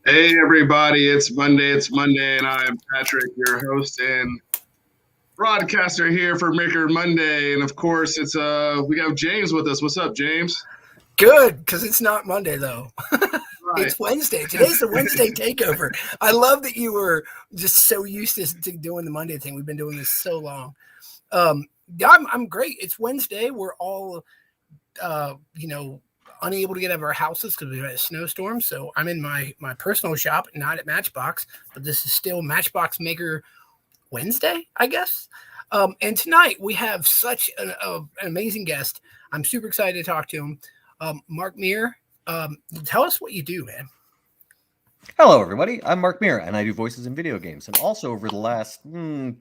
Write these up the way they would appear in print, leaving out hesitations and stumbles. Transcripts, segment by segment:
Hey everybody, it's Monday, and I'm Patrick, your host and broadcaster here for Maker Monday. And of course, it's we have James with us. What's up, James? Good, because it's not Monday though. Right. It's Wednesday. Today's the Wednesday takeover. I love that you were just so used to doing the Monday thing. We've been doing this so long. I'm great. It's Wednesday. We're all unable to get out of our houses because we had a snowstorm. So I'm in my personal shop, not at MatchBOX, but this is still MatchBOX Maker Wednesday, I guess. And tonight we have such an amazing guest. I'm super excited to talk to him. Mark Meer, tell us what you do, man. Hello, everybody. I'm Mark Meer, and I do voices in video games. And also, over the last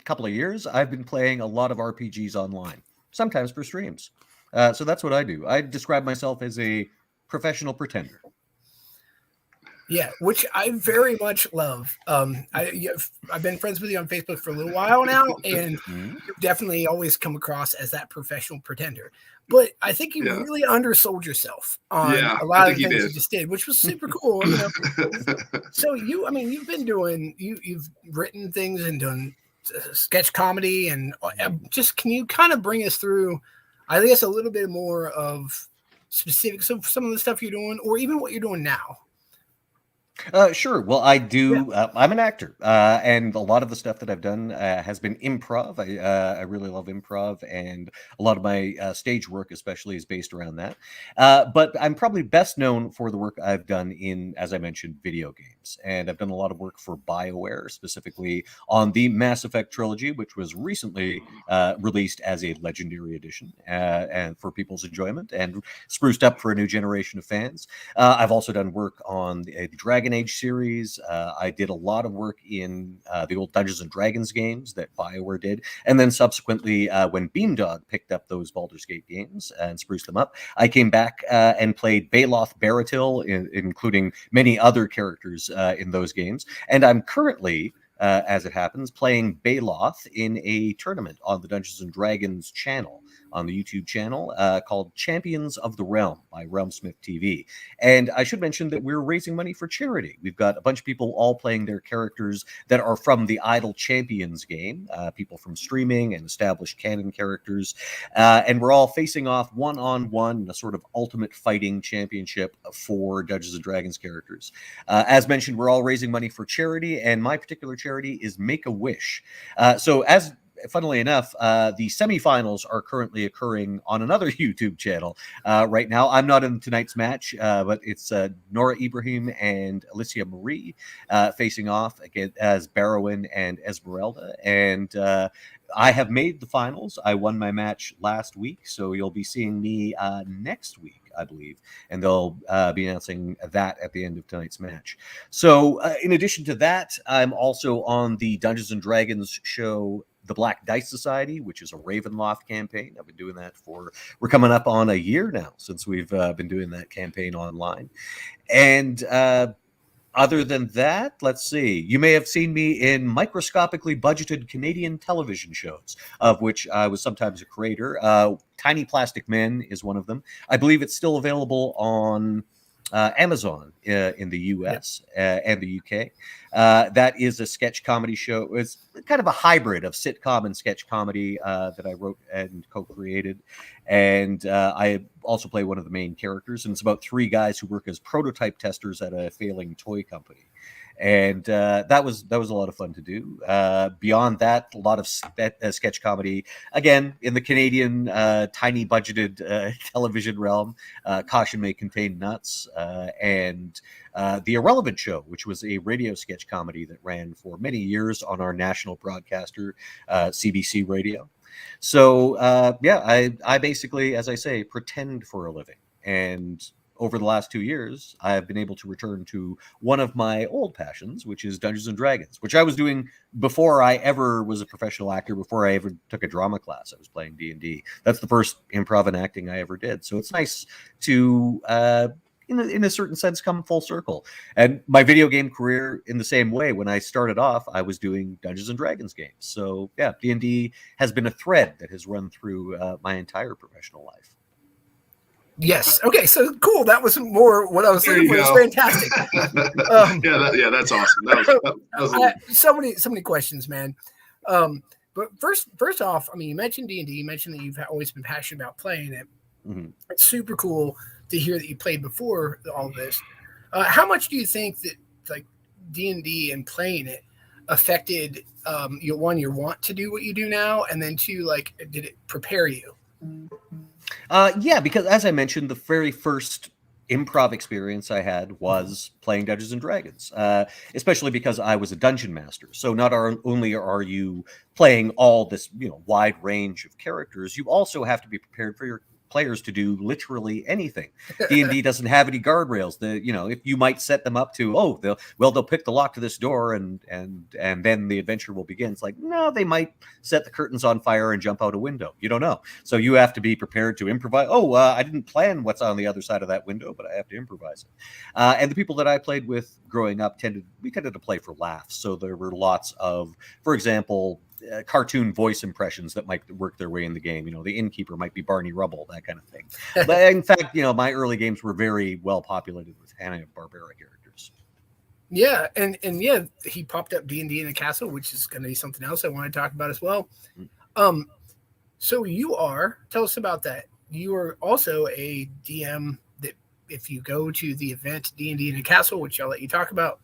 couple of years, I've been playing a lot of RPGs online, sometimes for streams. So that's what I do. I describe myself as a professional pretender. Yeah, which I very much love. I've been friends with you on Facebook for a little while now, and you've definitely always come across as that professional pretender. But I think you really undersold yourself on a lot of the things you just did, which was super cool. So you've been doing you've written things and done sketch comedy, and just can you kind of bring us through, I guess, a little bit more of specifics of some of the stuff you're doing, or even what you're doing now? Sure. Well, I do. I'm an actor, and a lot of the stuff that I've done has been improv. I really love improv, and a lot of my stage work, especially, is based around that. But I'm probably best known for the work I've done in, as I mentioned, video games, and I've done a lot of work for BioWare, specifically on the Mass Effect trilogy, which was recently released as a Legendary Edition, and for people's enjoyment, and spruced up for a new generation of fans. I've also done work on the Dragon Age series. I did a lot of work in the old Dungeons and Dragons games that BioWare did, and then subsequently, when Beamdog picked up those Baldur's Gate games and spruced them up, I came back and played Baloth Baratil, including many other characters in those games. And I'm currently, as it happens, playing Baloth in a tournament on the Dungeons and Dragons channel, on the YouTube channel, called Champions of the Realm by Realmsmith TV. And I should mention that we're raising money for charity. We've got a bunch of people all playing their characters that are from the Idle Champions game, people from streaming and established canon characters. And we're all facing off one-on-one in a sort of ultimate fighting championship for Dungeons and Dragons characters. As mentioned, we're all raising money for charity, and my particular charity is Make-A-Wish. Funnily enough, the semifinals are currently occurring on another YouTube channel right now. I'm not in tonight's match, but it's Nora Ibrahim and Alicia Marie facing off again as Barrowin and Esmeralda. And I have made the finals. I won my match last week, so you'll be seeing me next week, I believe, and they'll be announcing that at the end of tonight's match. So in addition to that, I'm also on the Dungeons and Dragons show The Black Dice Society, which is a Ravenloft campaign. I've been doing that we're coming up on a year now since we've been doing that campaign online. And other than that, let's see. You may have seen me in microscopically budgeted Canadian television shows, of which I was sometimes a creator. Tiny Plastic Men is one of them. I believe it's still available on Amazon in the US and the UK. That is a sketch comedy show. It's kind of a hybrid of sitcom and sketch comedy that I wrote and co-created. And I also play one of the main characters, and it's about three guys who work as prototype testers at a failing toy company. And that was a lot of fun to do. Beyond that, a lot of sketch comedy, again, in the Canadian tiny budgeted television realm. Caution may contain nuts. And The Irrelevant Show, which was a radio sketch comedy that ran for many years on our national broadcaster, CBC Radio. So, I basically, as I say, pretend for a living. And over the last 2 years, I have been able to return to one of my old passions, which is Dungeons and Dragons, which I was doing before I ever was a professional actor, before I ever took a drama class. I was playing D&D. That's the first improv and acting I ever did. So it's nice to, in a certain sense, come full circle. And my video game career, in the same way, when I started off, I was doing Dungeons and Dragons games. So yeah, D&D has been a thread that has run through my entire professional life. Yes. Okay. So cool. That was more what I was There looking for. you It's go. fantastic. That's awesome. That was So many questions, man. But first off, I mean, you mentioned D&D. You mentioned that you've always been passionate about playing it. Mhm. It's super cool to hear that you played before all this. How much do you think that like D&D and playing it affected your want to do what you do now, and then two, like, did it prepare you? Yeah, because as I mentioned, the very first improv experience I had was playing Dungeons and Dragons, especially because I was a dungeon master. So not only are you playing all this, wide range of characters, you also have to be prepared for your players to do literally anything. D&D doesn't have any guardrails. If you might set them up to, they'll pick the lock to this door and then the adventure will begin. It's like, no, they might set the curtains on fire and jump out a window. You don't know. So you have to be prepared to improvise. I didn't plan what's on the other side of that window, but I have to improvise it. And the people that I played with growing up tended to play for laughs. So there were lots of, for example, cartoon voice impressions that might work their way in the game. The innkeeper might be Barney Rubble, that kind of thing. But in fact, my early games were very well populated with Hanna-Barbera characters. Yeah, and yeah, he popped up D&D in the castle, which is going to be something else I want to talk about as well. So tell us about that. You are also a DM that if you go to the event D&D in the castle, which I'll let you talk about,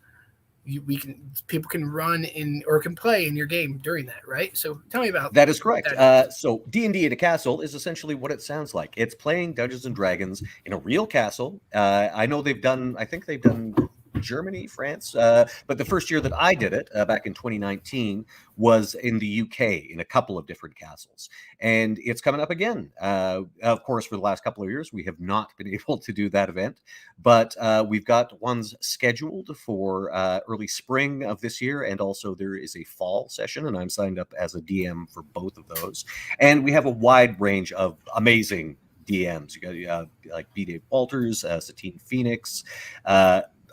people can run in or can play in your game during that, right? So tell me about that. Is correct. So D&D in a castle is essentially what it sounds like. It's playing Dungeons and Dragons in a real castle. I think they've done Germany, France, but the first year that I did it back in 2019 was in the UK in a couple of different castles, and it's coming up again. Of course, for the last couple of years, we have not been able to do that event, but we've got ones scheduled for early spring of this year, and also there is a fall session, and I'm signed up as a DM for both of those, and we have a wide range of amazing DMs. You got like B. Dave Walters, Satine Phoenix,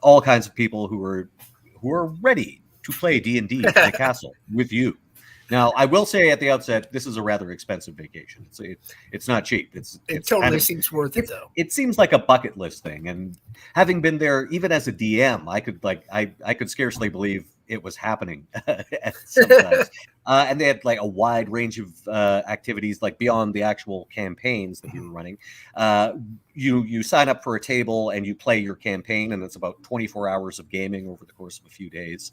all kinds of people who are ready to play D&D in the castle with you. Now, I will say at the outset, this is a rather expensive vacation. It's not cheap. It totally seems worth it, though. It seems like a bucket list thing, and having been there, even as a DM, I could scarcely believe it was happening sometimes. And they had like a wide range of activities, like beyond the actual campaigns that we were running. You sign up for a table and you play your campaign, and it's about 24 hours of gaming over the course of a few days.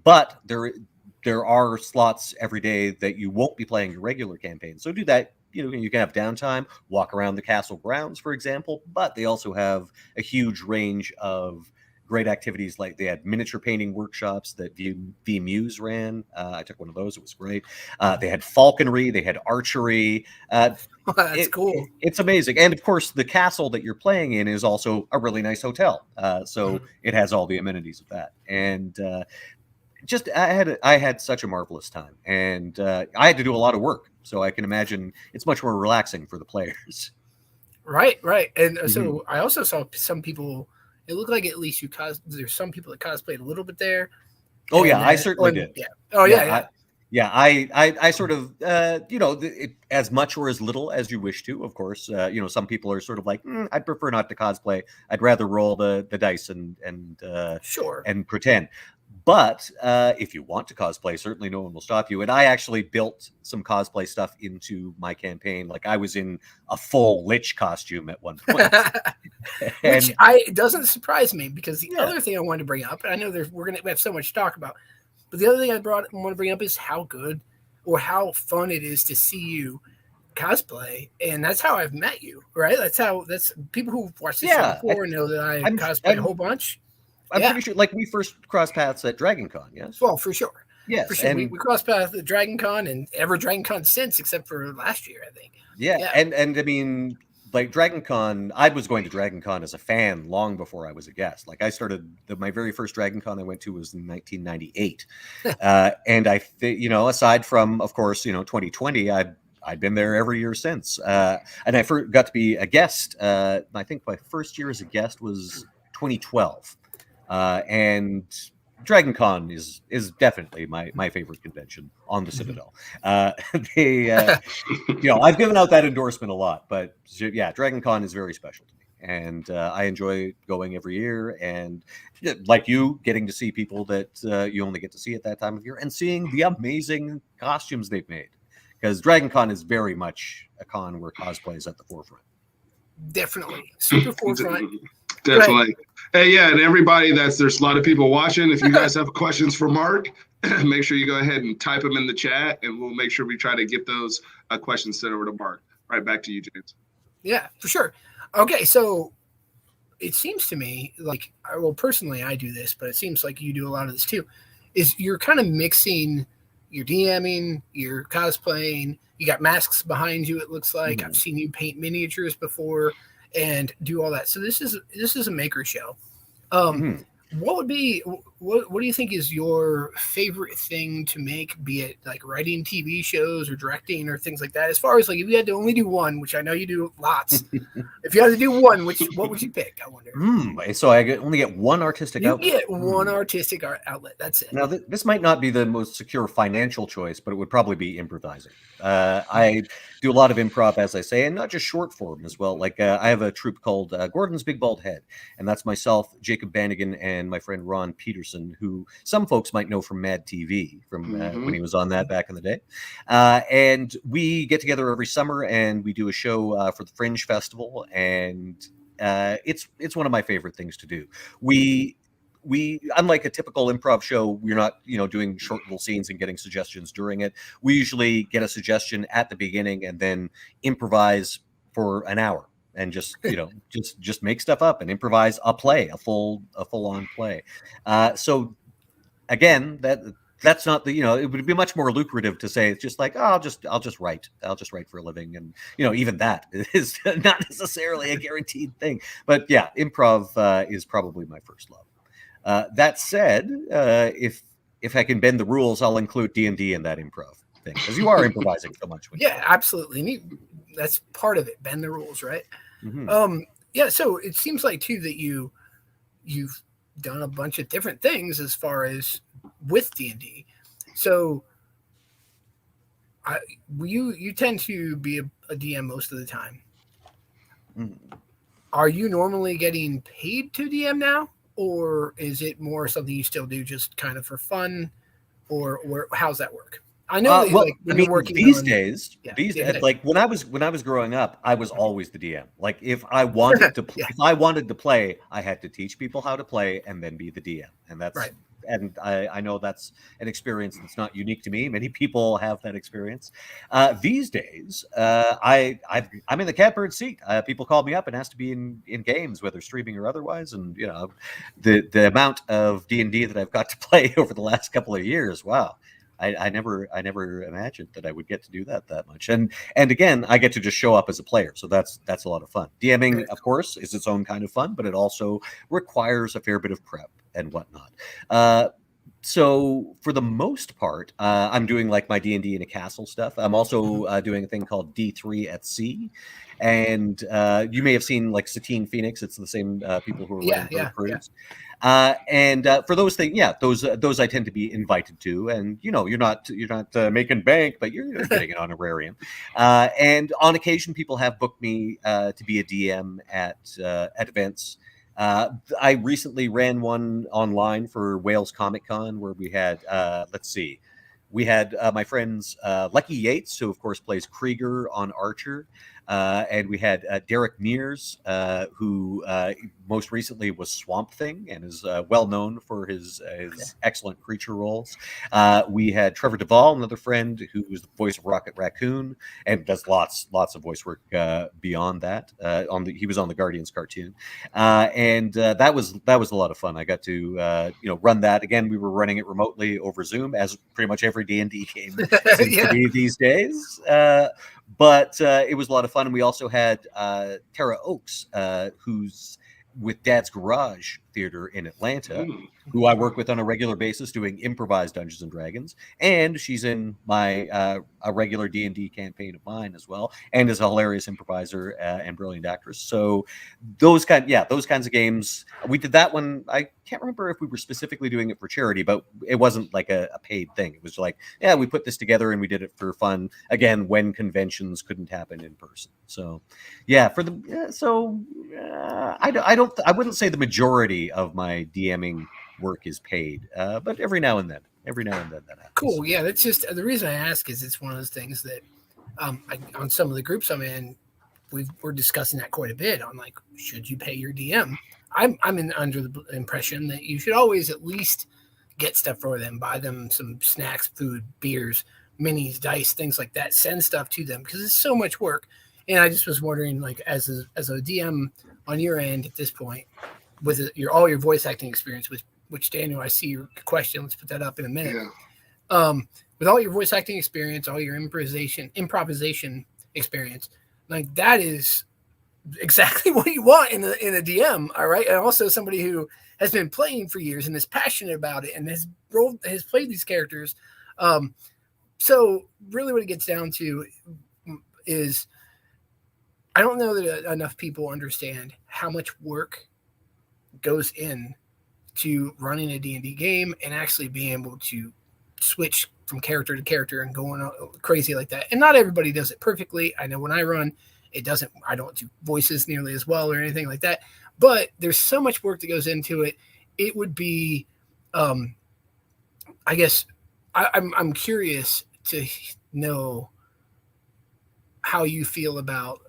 But there are slots every day that you won't be playing your regular campaign. So do that. You can have downtime, walk around the castle grounds, for example. But they also have a huge range of great activities, like they had miniature painting workshops that V Muse ran. I took one of those. It was great. They had falconry. They had archery. That's cool. It's amazing. And of course, the castle that you're playing in is also a really nice hotel. So it has all the amenities of that. And I had such a marvelous time. And I had to do a lot of work. So I can imagine it's much more relaxing for the players. Right. And so I also saw some people. It looked like at least there's some people that cosplayed a little bit there. Oh, yeah, I certainly did. Yeah. Oh, yeah. I sort of, as much or as little as you wish to, of course. Some people are sort of like, I'd prefer not to cosplay. I'd rather roll the dice and sure and pretend. But if you want to cosplay, certainly no one will stop you. And I actually built some cosplay stuff into my campaign. Like I was in a full Lich costume at one point. Which it doesn't surprise me, because the other thing I wanted to bring up, and I know we have so much to talk about, but the other thing I want to bring up is how good or how fun it is to see you cosplay, and that's how I've met you, right? That's people who've watched the show before know that I cosplay a whole bunch. I'm pretty sure, like, we first crossed paths at Dragon Con, yes? Well, for sure. Yes. For sure. We crossed paths at Dragon Con and ever Dragon Con since, except for last year, I think. Yeah. And I mean, like, Dragon Con, I was going to Dragon Con as a fan long before I was a guest. Like, I started, my very first Dragon Con I went to was in 1998. And aside from, of course, 2020, I'd been there every year since. And I first got to be a guest. I think my first year as a guest was 2012. And Dragon Con is definitely my favorite convention on the Citadel. I've given out that endorsement a lot, but yeah, Dragon Con is very special to me, and I enjoy going every year. And like you, getting to see people that you only get to see at that time of year, and seeing the amazing costumes they've made, because Dragon Con is very much a con where cosplay is at the forefront. Definitely, super forefront. Definitely. Right. Hey, yeah, and everybody there's a lot of people watching. If you guys have questions for Mark, make sure you go ahead and type them in the chat, and we'll make sure we try to get those questions sent over to Mark. Right, back to you, James. Yeah, for sure. Okay, so it seems to me like, well, personally, I do this, but it seems like you do a lot of this too, is you're kind of mixing your DMing, your cosplaying, you got masks behind you, it looks like. I've seen you paint miniatures before and do all that. So this is a maker show. What do you think is your favorite thing to make, be it like writing TV shows or directing or things like that? As far as like, if you had to only do one, which I know you do lots, if you had to do one, what would you pick? I wonder. So I only get one artistic outlet. You get one artistic outlet. That's it. Now, this might not be the most secure financial choice, but it would probably be improvising. I do a lot of improv, as I say, and not just short form as well. Like I have a troupe called Gordon's Big Bald Head, and that's myself, Jacob Bannigan, and my friend Ron Peterson, who some folks might know from Mad TV, from when he was on that back in the day. And we get together every summer, and we do a show for the Fringe Festival, and it's one of my favorite things to do. We unlike a typical improv show, we're not doing short little scenes and getting suggestions during it. We usually get a suggestion at the beginning and then improvise for an hour and just just make stuff up and improvise a play, a full on play. So again, that's not it would be much more lucrative to say it's just like, oh, I'll just write for a living, and even that is not necessarily a guaranteed thing. But yeah, improv is probably my first love. That said, if I can bend the rules, I'll include D&D in that improv thing, because you are improvising so much. Yeah, absolutely. That's part of it. Bend the rules, right? Yeah. So it seems like too that you've done a bunch of different things as far as with D&D. So you tend to be a DM most of the time. Are you normally getting paid to DM now? Or is it more something you still do just kind of for fun, or how's that work? I know you're working these days, like when I was growing up, I was always the DM. Like if I wanted to play, I had to teach people how to play and then be the DM, and that's right. And I know that's an experience that's not unique to me. Many people have that experience. These days, I'm in the catbird seat. People call me up and ask to be in games, whether streaming or otherwise. And the amount of D&D that I've got to play over the last couple of years, wow. I never imagined that I would get to do that much. And again, I get to just show up as a player. So that's a lot of fun. DMing, of course, is its own kind of fun, but it also requires a fair bit of prep and whatnot. So for the most part, I'm doing like my D&D in a castle stuff. I'm also doing a thing called D3 at Sea. And you may have seen like Satine Phoenix. It's the same people who are running the cruise. And for those things, those I tend to be invited to, and you're not making bank, but you're getting an honorarium. And on occasion, people have booked me to be a DM at events. I recently ran one online for Wales Comic Con where we had we had my friends Lucky Yates, who of course plays Krieger on Archer. And we had Derek Mears, who most recently was Swamp Thing and is well known for his excellent creature roles. We had Trevor Duvall, another friend who was the voice of Rocket Raccoon and does lots of voice work beyond that. He was on the Guardians cartoon, and that was a lot of fun. I got to run that again. We were running it remotely over Zoom, as pretty much every D&D game seems to be these days. But it was a lot of fun. And we also had Tara Oakes, who's with Dad's Garage Theater in Atlanta, Mm. who I work with on a regular basis doing improvised Dungeons and Dragons, and she's in my a regular D&D campaign of mine as well, and is a hilarious improviser and brilliant actress. So those kinds of games, we did that one. I can't remember if we were specifically doing it for charity, but it wasn't like a paid thing. It was like, yeah, we put this together and we did it for fun. Again, when conventions couldn't happen in person. So, yeah, for the I wouldn't say the majority of my DMing work is paid, but every now and then that happens. Cool. Yeah, that's just the reason I ask is it's one of those things that on some of the groups I'm in, we're discussing that quite a bit on like, should you pay your DM? I'm under the impression that you should always at least get stuff for them, buy them some snacks, food, beers, minis, dice, things like that. Send stuff to them because it's so much work. And I just was wondering, like, as a DM on your end at this point, with all your voice acting experience, which Daniel, I see your question. Let's put that up in a minute. Yeah. With all your voice acting experience, all your improvisation experience, like that is exactly what you want in a DM. All right, and also somebody who has been playing for years and is passionate about it and has played these characters. So really, what it gets down to is, I don't know that enough people understand how much work goes in to running a D&D game and actually being able to switch from character to character and going crazy like that. And not everybody does it perfectly. I know when I run, I don't do voices nearly as well or anything like that, but there's so much work that goes into it. It would be, I guess I'm curious to know how you feel about,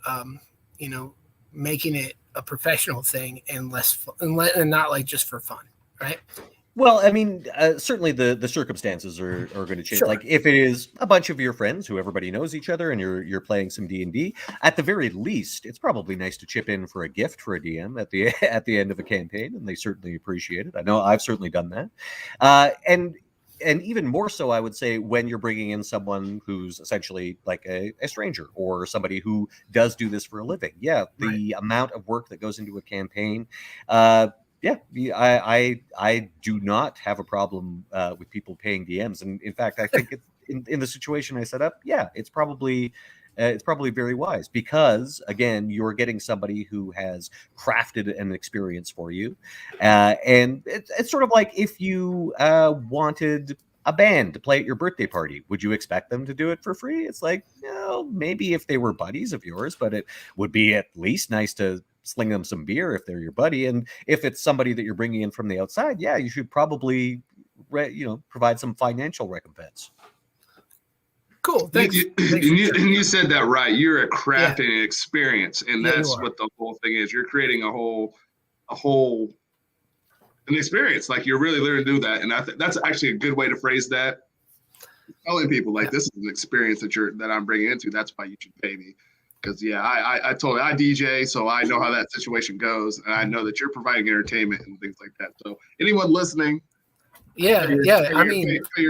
making it a professional thing and and not like just for fun. Right. Well, I mean, certainly the circumstances are going to change. Sure. Like if it is a bunch of your friends who everybody knows each other and you're playing some D&D, at the very least, it's probably nice to chip in for a gift for a DM at the end of a campaign, and they certainly appreciate it. I know I've certainly done that, and even more so, I would say, when you're bringing in someone who's essentially like a stranger or somebody who does do this for a living. Yeah, the amount of work that goes into a campaign. I do not have a problem with people paying DMs, and in fact, I think in the situation I set up, it's probably very wise because again, you're getting somebody who has crafted an experience for you, and it's sort of like if you wanted a band to play at your birthday party, would you expect them to do it for free? It's like, maybe if they were buddies of yours, but it would be at least nice to sling them some beer if they're your buddy. And if it's somebody that you're bringing in from the outside, you should probably, provide some financial recompense. Cool. Thanks. You said that right. You're a crafting experience, and that's what the whole thing is. You're creating an experience. Like you're really learning to do that, and I think that's actually a good way to phrase that. Telling people like this is an experience that I'm bringing into. That's why you should pay me. Because I DJ, so I know how that situation goes, and I know that you're providing entertainment and things like that. So anyone listening, pay your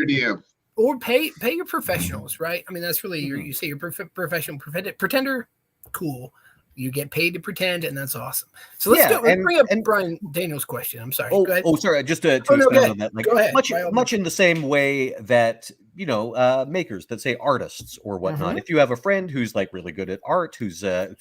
DM or pay your professionals, right? I mean, that's really you say your professional pretender. Cool, you get paid to pretend, and that's awesome. So let's bring up Brian Daniel's question. I'm sorry. Go ahead. Sorry. Just to expound on that, like go ahead. Much in the same way that makers that say artists or whatnot. If you have a friend who's like really good at art, who's say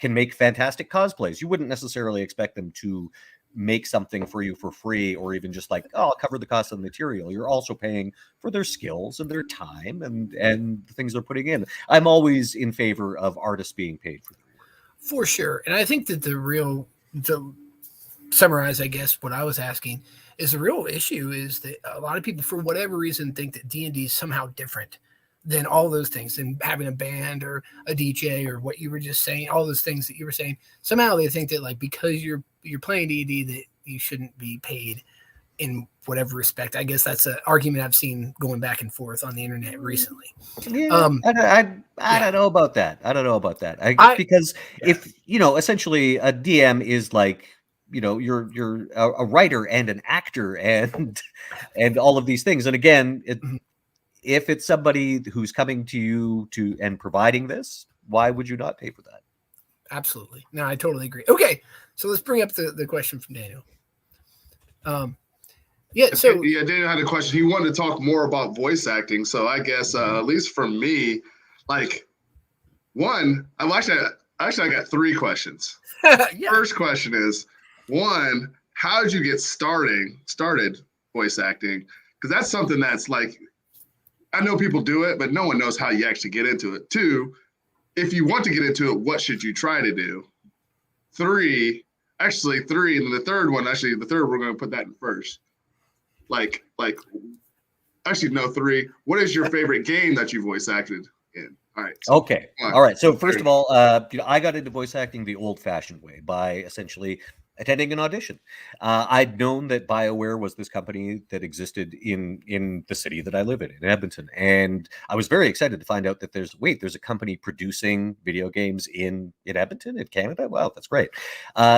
can make fantastic cosplays, you wouldn't necessarily expect them to make something for you for free or even just like, I'll cover the cost of the material. You're also paying for their skills and their time and the things they're putting in. I'm always in favor of artists being paid for their work. For sure. And I think that to summarize, I guess, what I was asking is the real issue is that a lot of people, for whatever reason, think that D&D is somehow different than all those things, and having a band or a DJ or what you were just saying, all those things that you were saying. Somehow they think that like because you're playing D&D that you shouldn't be paid in whatever respect. I guess that's an argument I've seen going back and forth on the internet recently. Yeah, I don't know about that. Because if essentially a DM is like, you're a writer and an actor and all of these things. And again, if it's somebody who's coming to you and providing this, why would you not pay for that? absolutely. No, I totally agree. Okay, so let's bring up the question from Daniel. Daniel had a question. He wanted to talk more about voice acting. So I guess at least for me, like one, I got 3 questions. Yeah. First question is, one, how did you get started voice acting? Because that's something that's like, I know people do it, but no one knows how you actually get into it. 2, if you want to get into it, what should you try to do? 3, and then the third one, we're going to put that in first. Actually, no, 3. What is your favorite game that you voice acted in? All right. So, okay. All right. So first of all, I got into voice acting the old-fashioned way by essentially attending an audition. I'd known that BioWare was this company that existed in the city that I live in Edmonton, and I was very excited to find out that there's a company producing video games in Edmonton, in Canada. Wow, that's great.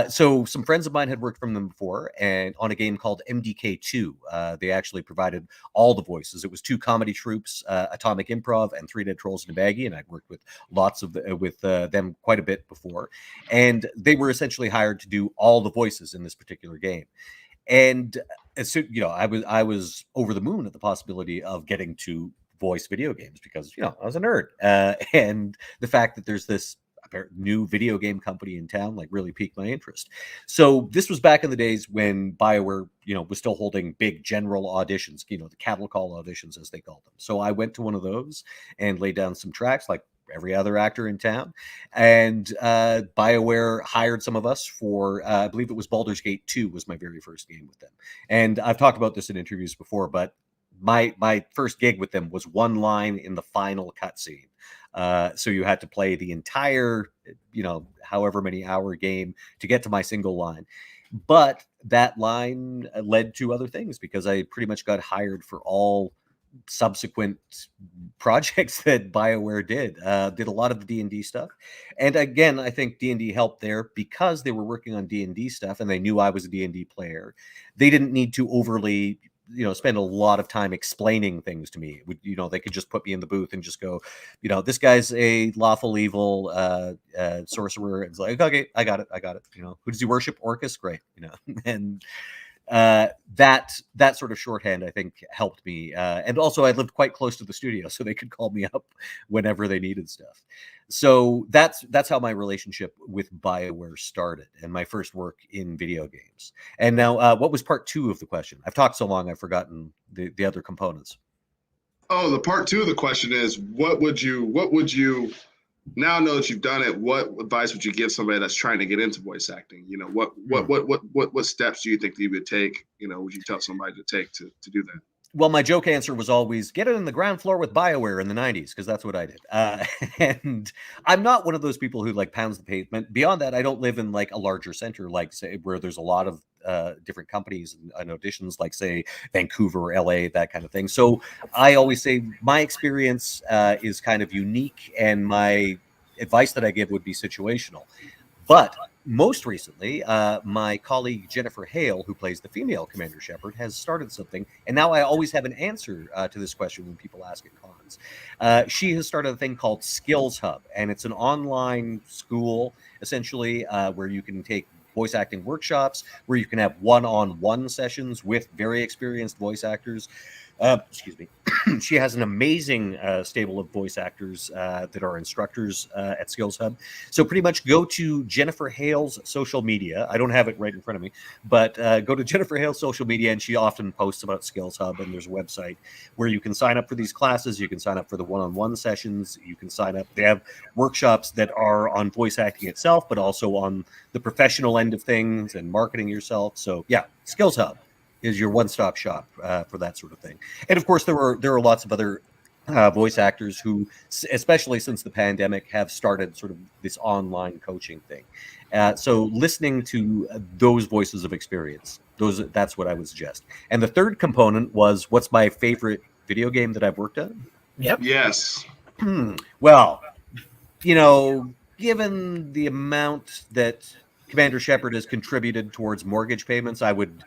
So some friends of mine had worked from them before, and on a game called MDK2, they actually provided all the voices. It was 2 comedy troupes, Atomic Improv and 3 Dead Trolls and a Baggie, and I'd worked with lots of them quite a bit before, and they were essentially hired to do all the voices in this particular game. And I was over the moon at the possibility of getting to voice video games because I was a nerd, and the fact that there's this new video game company in town really piqued my interest. So this was back in the days when BioWare was still holding big general auditions, the cattle call auditions as they called them. So I went to one of those and laid down some tracks like every other actor in town, and BioWare hired some of us for I believe it was Baldur's Gate 2 was my very first game with them. And I've talked about this in interviews before, but my first gig with them was one line in the final cutscene. So you had to play the entire however many hour game to get to my single line. But that line led to other things because I pretty much got hired for all subsequent projects that BioWare did a lot of the D&D stuff. And again, I think D&D helped there because they were working on D&D stuff and they knew I was a D&D player. They didn't need to overly spend a lot of time explaining things to me. They could just put me in the booth and just go, this guy's a lawful evil sorcerer. It's like, okay, I got it. Who does he worship? Orcus? Great. And that sort of shorthand I think helped me, and also I lived quite close to the studio, so they could call me up whenever they needed stuff. So that's how my relationship with BioWare started and my first work in video games. And now what was part 2 of the question? I've talked so long I've forgotten the other components. Oh, the part 2 of the question is what would you now know that you've done it, what advice would you give somebody that's trying to get into voice acting? What steps do you think that you would take? Would you tell somebody to take to do that? Well, my joke answer was always get it in the ground floor with BioWare in the 90s, because that's what I did. And I'm not one of those people who pounds the pavement. Beyond that, I don't live in a larger center, say where there's a lot of different companies and auditions, say Vancouver or LA, that kind of thing. So I always say my experience is kind of unique, and my advice that I give would be situational. But most recently, my colleague Jennifer Hale, who plays the female Commander Shepard, has started something, and now I always have an answer to this question when people ask at cons. She has started a thing called Skills Hub, and it's an online school, essentially, where you can take voice acting workshops, where you can have one-on-one sessions with very experienced voice actors. Excuse me. She has an amazing stable of voice actors that are instructors at Skills Hub. So pretty much go to Jennifer Hale's social media. I don't have it right in front of me, but go to Jennifer Hale's social media, and she often posts about Skills Hub, and there's a website where you can sign up for these classes. You can sign up for the one-on-one sessions. You can sign up. They have workshops that are on voice acting itself, but also on the professional end of things and marketing yourself. So yeah, Skills Hub is your one-stop shop for that sort of thing. And of course, there are lots of other voice actors who, especially since the pandemic, have started sort of this online coaching thing. So listening to those voices of experience, that's what I would suggest. And the third component was, what's my favorite video game that I've worked on? Yep. Yes. Well, given the amount that Commander Shepard has contributed towards mortgage payments, I would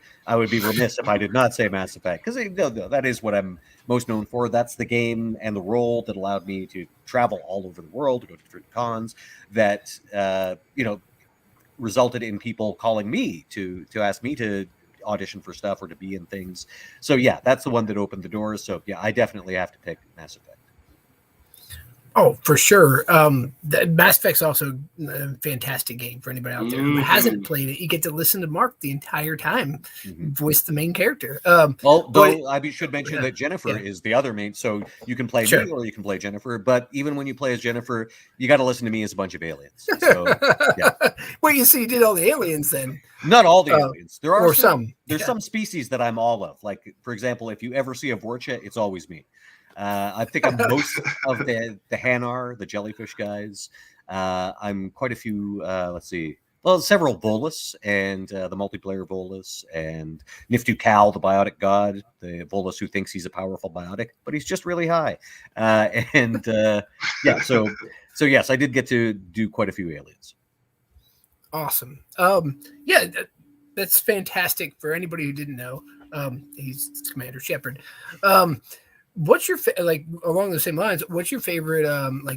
be remiss if I did not say Mass Effect, because that is what I'm most known for. That's the game and the role that allowed me to travel all over the world, to go to different cons, that resulted in people calling me to ask me to audition for stuff or to be in things. So yeah, that's the one that opened the doors. So yeah, I definitely have to pick Mass Effect. Oh, for sure. Mass Effect's also a fantastic game for anybody out there who hasn't played it. You get to listen to Mark the entire time, voice the main character. Though I should mention that Jennifer is the other main, so you can play me or you can play Jennifer. But even when you play as Jennifer, you got to listen to me as a bunch of aliens. So yeah. Well, you see, you did all the aliens then. Not all the aliens. There are some. There's some species that I'm all of. Like, for example, if you ever see a Vorcha, it's always me. I think I'm most of the Hanar, the jellyfish guys. I'm quite a few, several Volus and the multiplayer Volus, and Niftu Cal, the biotic god, the Volus who thinks he's a powerful biotic, but he's just really high. So yes, I did get to do quite a few aliens. Awesome. That's fantastic for anybody who didn't know. He's Commander Shepard. What's your along the same lines? What's your favorite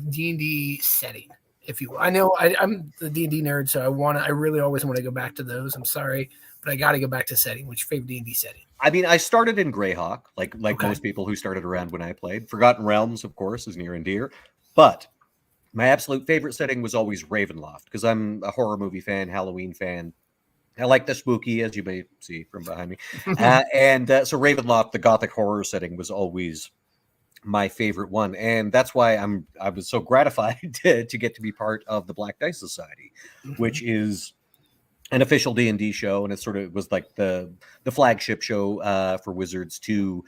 D&D setting? If you, I know I'm the D&D nerd, so I really always want to go back to those. I'm sorry, but I got to go back to setting. What's your favorite D&D setting? I mean, I started in Greyhawk, like most people who started around when I played. Forgotten Realms, of course, is near and dear, but my absolute favorite setting was always Ravenloft, because I'm a horror movie fan, Halloween fan. I like the spooky, as you may see from behind me. So Ravenloft, the gothic horror setting, was always my favorite one. And that's why I was so gratified to get to be part of the Black Dice Society, which is an official D&D show. And it was like the flagship show for Wizards to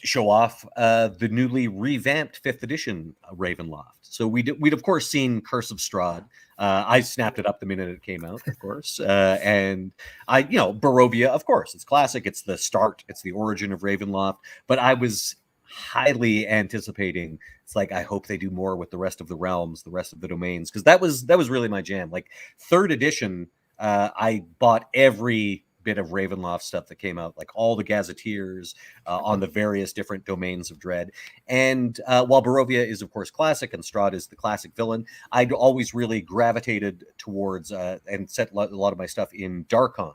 show off the newly revamped 5th edition Ravenloft. So we'd of course seen Curse of Strahd. I snapped it up the minute it came out, of course. And Barovia, of course, it's classic. It's the start. It's the origin of Ravenloft. But I was highly anticipating. It's like, I hope they do more with the rest of the realms, the rest of the domains, because that was really my jam. Like 3rd edition, I bought every bit of Ravenloft stuff that came out, like all the gazetteers on the various different domains of dread. And while Barovia is of course classic and Strahd is the classic villain, I'd always really gravitated towards and set a lot of my stuff in Darkon,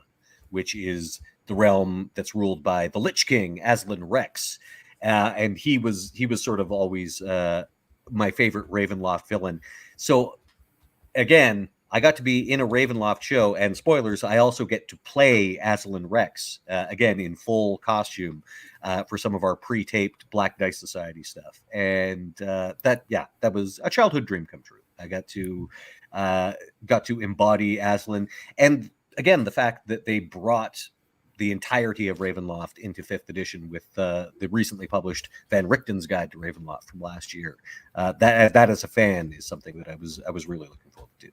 which is the realm that's ruled by the Lich King, Aslan Rex. And he was sort of always my favorite Ravenloft villain. So again, I got to be in a Ravenloft show, and spoilers, I also get to play Aslan Rex, again, in full costume for some of our pre-taped Black Dice Society stuff. And that was a childhood dream come true. I got to embody Aslan. And again, the fact that they brought the entirety of Ravenloft into 5th edition with the recently published Van Richten's Guide to Ravenloft from last year. That as a fan is something that I was really looking forward to.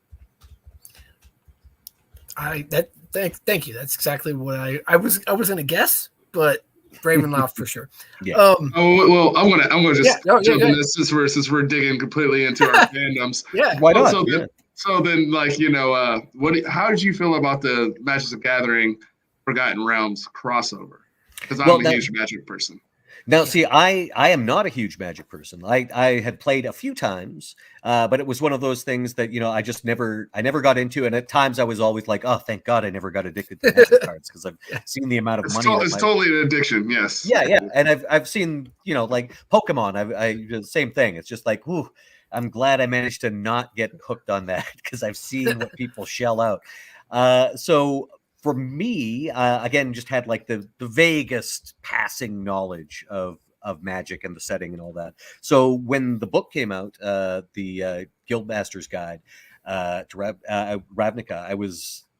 Thank you. That's exactly what I was going to guess, but Ravenloft for sure. Yeah. I'm gonna just jump in this since we're digging completely into our fandoms. Yeah. Why not? So then, how did you feel about the Magic the Gathering Forgotten Realms crossover? Because I'm a huge Magic person. Now, see, I am not a huge Magic person. I had played a few times, but it was one of those things that, I never got into. And at times I was always like, oh, thank God I never got addicted to Magic cards, because I've seen the amount of money. It's totally an addiction, yes. Yeah. And I've seen, like Pokemon, same thing. It's just like, whew, I'm glad I managed to not get hooked on that, because I've seen what people shell out. So for me, again, just had like the vaguest passing knowledge of Magic and the setting and all that. So when the book came out, the Guildmaster's Guide to Ravnica,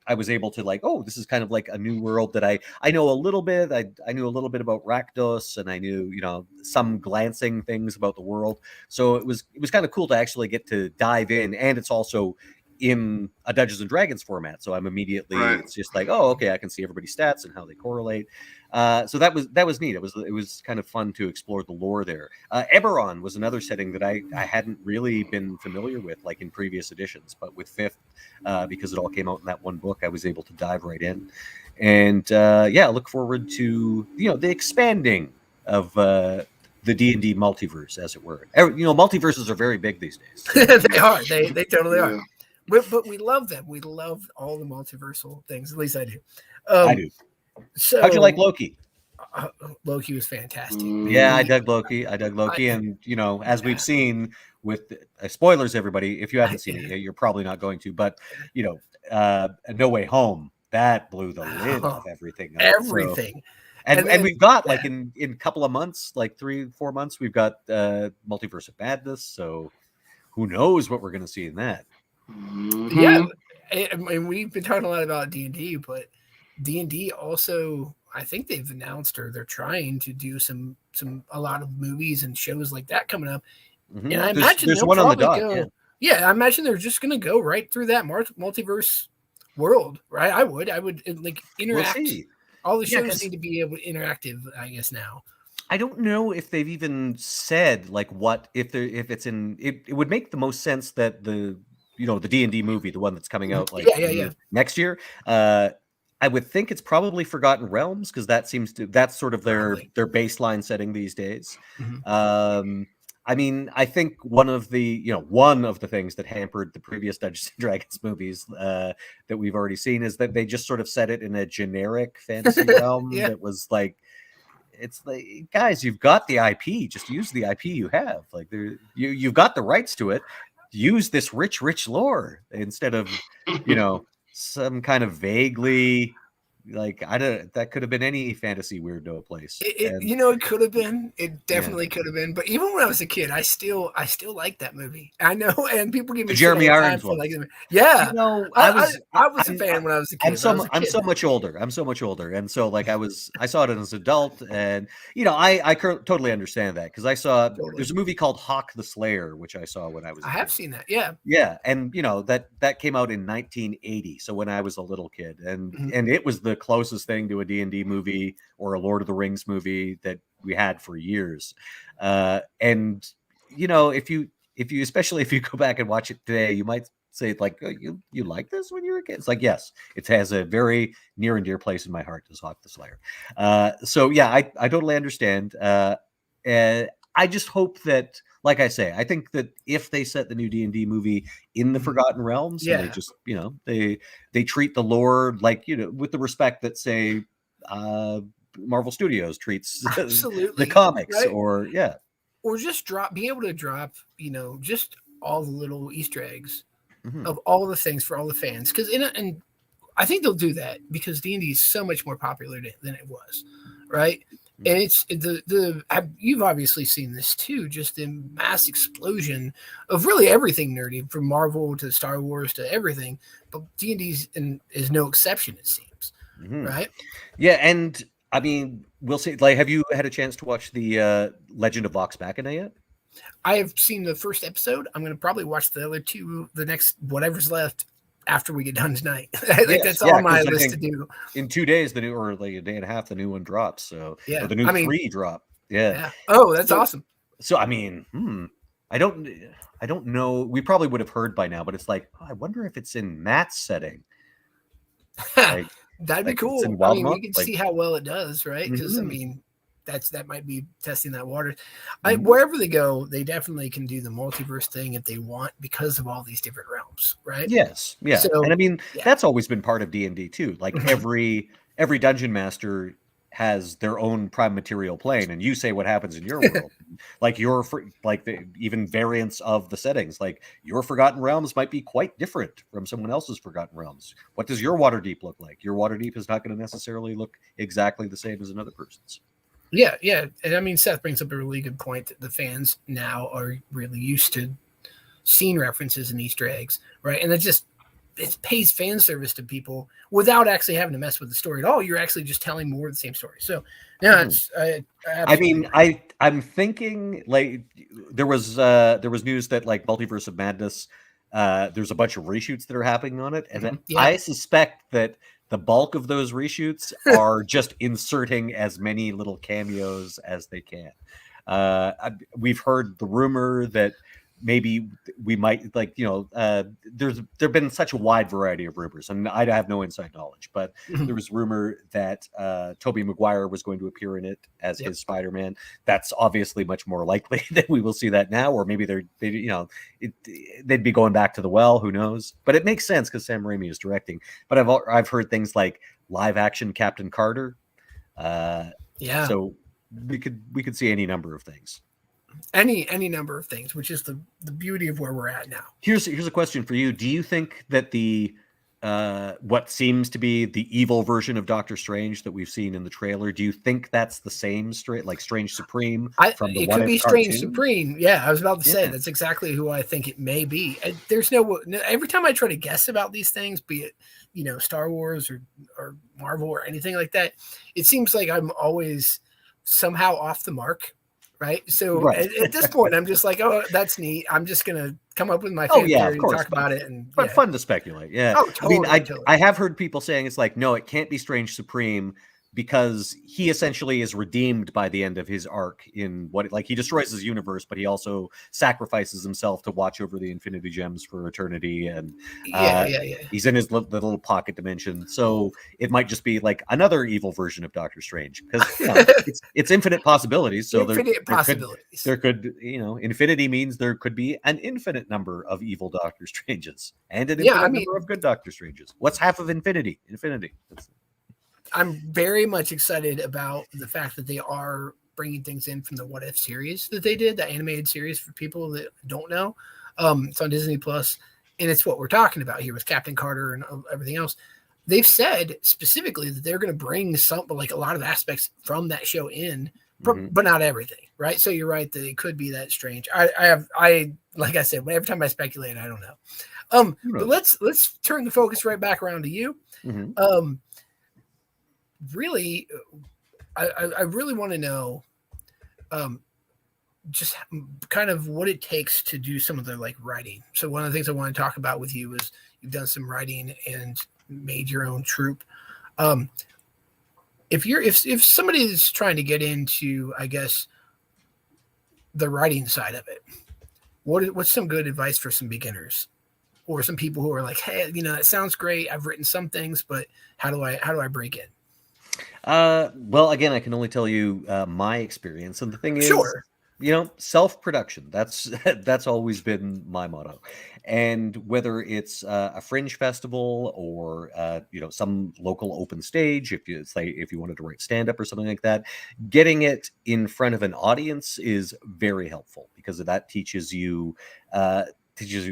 I was able to like, oh, this is kind of like a new world that I know a little bit. I knew a little bit about Rakdos, and I knew some glancing things about the world. So it was kind of cool to actually get to dive in, and it's also in a Dungeons and Dragons format. So I'm immediately, it's just like, oh, okay, I can see everybody's stats and how they correlate. So that was neat. It was kind of fun to explore the lore there. Eberron was another setting that I hadn't really been familiar with, like in previous editions, but with 5th, because it all came out in that one book, I was able to dive right in. And yeah, look forward to the expanding of the D&D multiverse, as it were. Multiverses are very big these days. They are. They totally are. But we love them. We love all the multiversal things. At least I do. I do. So, how'd you like Loki? Loki was fantastic. Yeah, I dug Loki. And as we've seen with spoilers, everybody, if you haven't seen it yet, you're probably not going to. But No Way Home, that blew the lid off everything. Everything. So, and we've got like in a couple of months, like 3-4 months, we've got Multiverse of Madness. So who knows what we're going to see in that? Yeah, I mean, we've been talking a lot about D&D, but D&D also, I think they've announced or they're trying to do a lot of movies and shows like that coming up. And I imagine there's one on the dock. I imagine they're just going to go right through that multiverse world, right? I would like interact. We'll see. All the shows need to be able to interactive, I guess now. I don't know if they've even said like what if it's in. It would make the most sense that the D&D movie, the one that's coming out next year. I would think it's probably Forgotten Realms, because that's sort of their baseline setting these days. I mean, I think one of the things that hampered the previous Dungeons and Dragons movies that we've already seen is that they just sort of set it in a generic fantasy realm that was like, it's like, guys, you've got the IP, just use the IP you have. Like you've got the rights to it. Use this rich lore instead of, some kind of vaguely like that could have been any fantasy weirdo place. It could have been. It definitely could have been. But even when I was a kid, I still like that movie. I know, and people give me Jeremy Irons one. Yeah, I was a fan when I was a kid. I'm so much older. And so like I saw it as an adult, and I totally understand that, because I saw there's a movie called Hawk the Slayer, which I saw when I was. I have seen that. Yeah. Yeah, and that came out in 1980, so when I was a little kid, and it was the closest thing to a D&D movie or a Lord of the Rings movie that we had for years. And if you especially if you go back and watch it today, you might say like, oh, you like this when you were a kid. It's like, yes, it has a very near and dear place in my heart, as Hawk the Slayer. So yeah, I totally understand. And I just hope that, like I say, I think that if they set the new D&D movie in the Forgotten Realms, and they just, they treat the lore like, with the respect that, say, Marvel Studios treats the comics, right? Or just be able to drop, just all the little Easter eggs of all the things for all the fans. Because and I think they'll do that because D&D is so much more popular than it was, right? And it's you've obviously seen this too, just the mass explosion of really everything nerdy, from Marvel to Star Wars to everything. But D&D is no exception, it seems, right? Yeah, and I mean, we'll see. Like, have you had a chance to watch the Legend of Vox Machina yet? I have seen the first episode. I'm going to probably watch the other two, the next whatever's left, after we get done tonight. I think that's on my list to do. In 2 days, or like a day and a half, the new one drops. So or the new 3 drop. Yeah. Oh, that's awesome. So I mean, I don't know. We probably would have heard by now, but it's like, I wonder if it's in Matt's setting. Like, that'd be cool. I mean, we can see how well it does, right? Because I mean, that might be testing that water. Wherever they go, they definitely can do the multiverse thing if they want, because of all these different realms, right? Yes, yeah. So, and I mean, that's always been part of D&D too. Like every dungeon master has their own prime material plane, and you say what happens in your world. Like even variants of the settings. Like your Forgotten Realms might be quite different from someone else's Forgotten Realms. What does your Waterdeep look like? Your Waterdeep is not going to necessarily look exactly the same as another person's. Yeah. And I mean, Seth brings up a really good point that the fans now are really used to seeing references and Easter eggs, right? And it pays fan service to people without actually having to mess with the story at all. You're actually just telling more of the same story. So yeah, I mean, I'm thinking like there was news that like Multiverse of Madness there's a bunch of reshoots that are happening on it, and Yeah. I suspect that the bulk of those reshoots are just inserting as many little cameos as they can. We've heard the rumor that maybe we might, like, there've been such a wide variety of rumors, and I have no inside knowledge, but there was rumor that Tobey Maguire was going to appear in it as his Spider-Man. That's obviously much more likely that we will see that now, or maybe they'd be going back to the well. Who knows? But it makes sense because Sam Raimi is directing. But I've heard things like live action Captain Carter. So we could see any number of things. Any number of things, which is the beauty of where we're at now. Here's a question for you. Do you think that the what seems to be the evil version of Doctor Strange that we've seen in the trailer, do you think that's the same Strange Supreme from the it What could If be Strange cartoon? Supreme. Yeah, I was about to say that's exactly who I think it may be. There's every time I try to guess about these things, be it Star Wars or Marvel or anything like that, it seems like I'm always somehow off the mark. Right. So at this point, I'm just like, oh, that's neat. I'm just going to come up with my fan theory and talk about it. But fun to speculate. Yeah. Oh, totally, I have heard people saying it's like, no, it can't be Strange Supreme because he essentially is redeemed by the end of his arc in he destroys his universe, but he also sacrifices himself to watch over the Infinity Gems for eternity. And he's in his little pocket dimension. So it might just be like another evil version of Doctor Strange because it's infinite possibilities. So there could, infinity means there could be an infinite number of evil Doctor Stranges and an infinite number of good Doctor Stranges. What's half of infinity? Infinity. I'm very much excited about the fact that they are bringing things in from the What If series that they did, the animated series for people that don't know. It's on Disney Plus, and it's what we're talking about here with Captain Carter and everything else. They've said specifically that they're going to bring a lot of aspects from that show in, but not everything, right? So you're right that it could be that strange. I like I said, every time I speculate, I don't know. But let's turn the focus right back around to you. Really, I really want to know just kind of what it takes to do some of the writing. So one of the things I want to talk about with you is you've done some writing and made your own troupe. If somebody is trying to get into, I guess, the writing side of it, what's some good advice for some beginners or some people who are like, hey, it sounds great. I've written some things, but how do I break in? Well, again, I can only tell you my experience, and the thing is, self-production. That's always been my motto. And whether it's a fringe festival or some local open stage, if you wanted to write stand-up or something like that, getting it in front of an audience is very helpful because that teaches you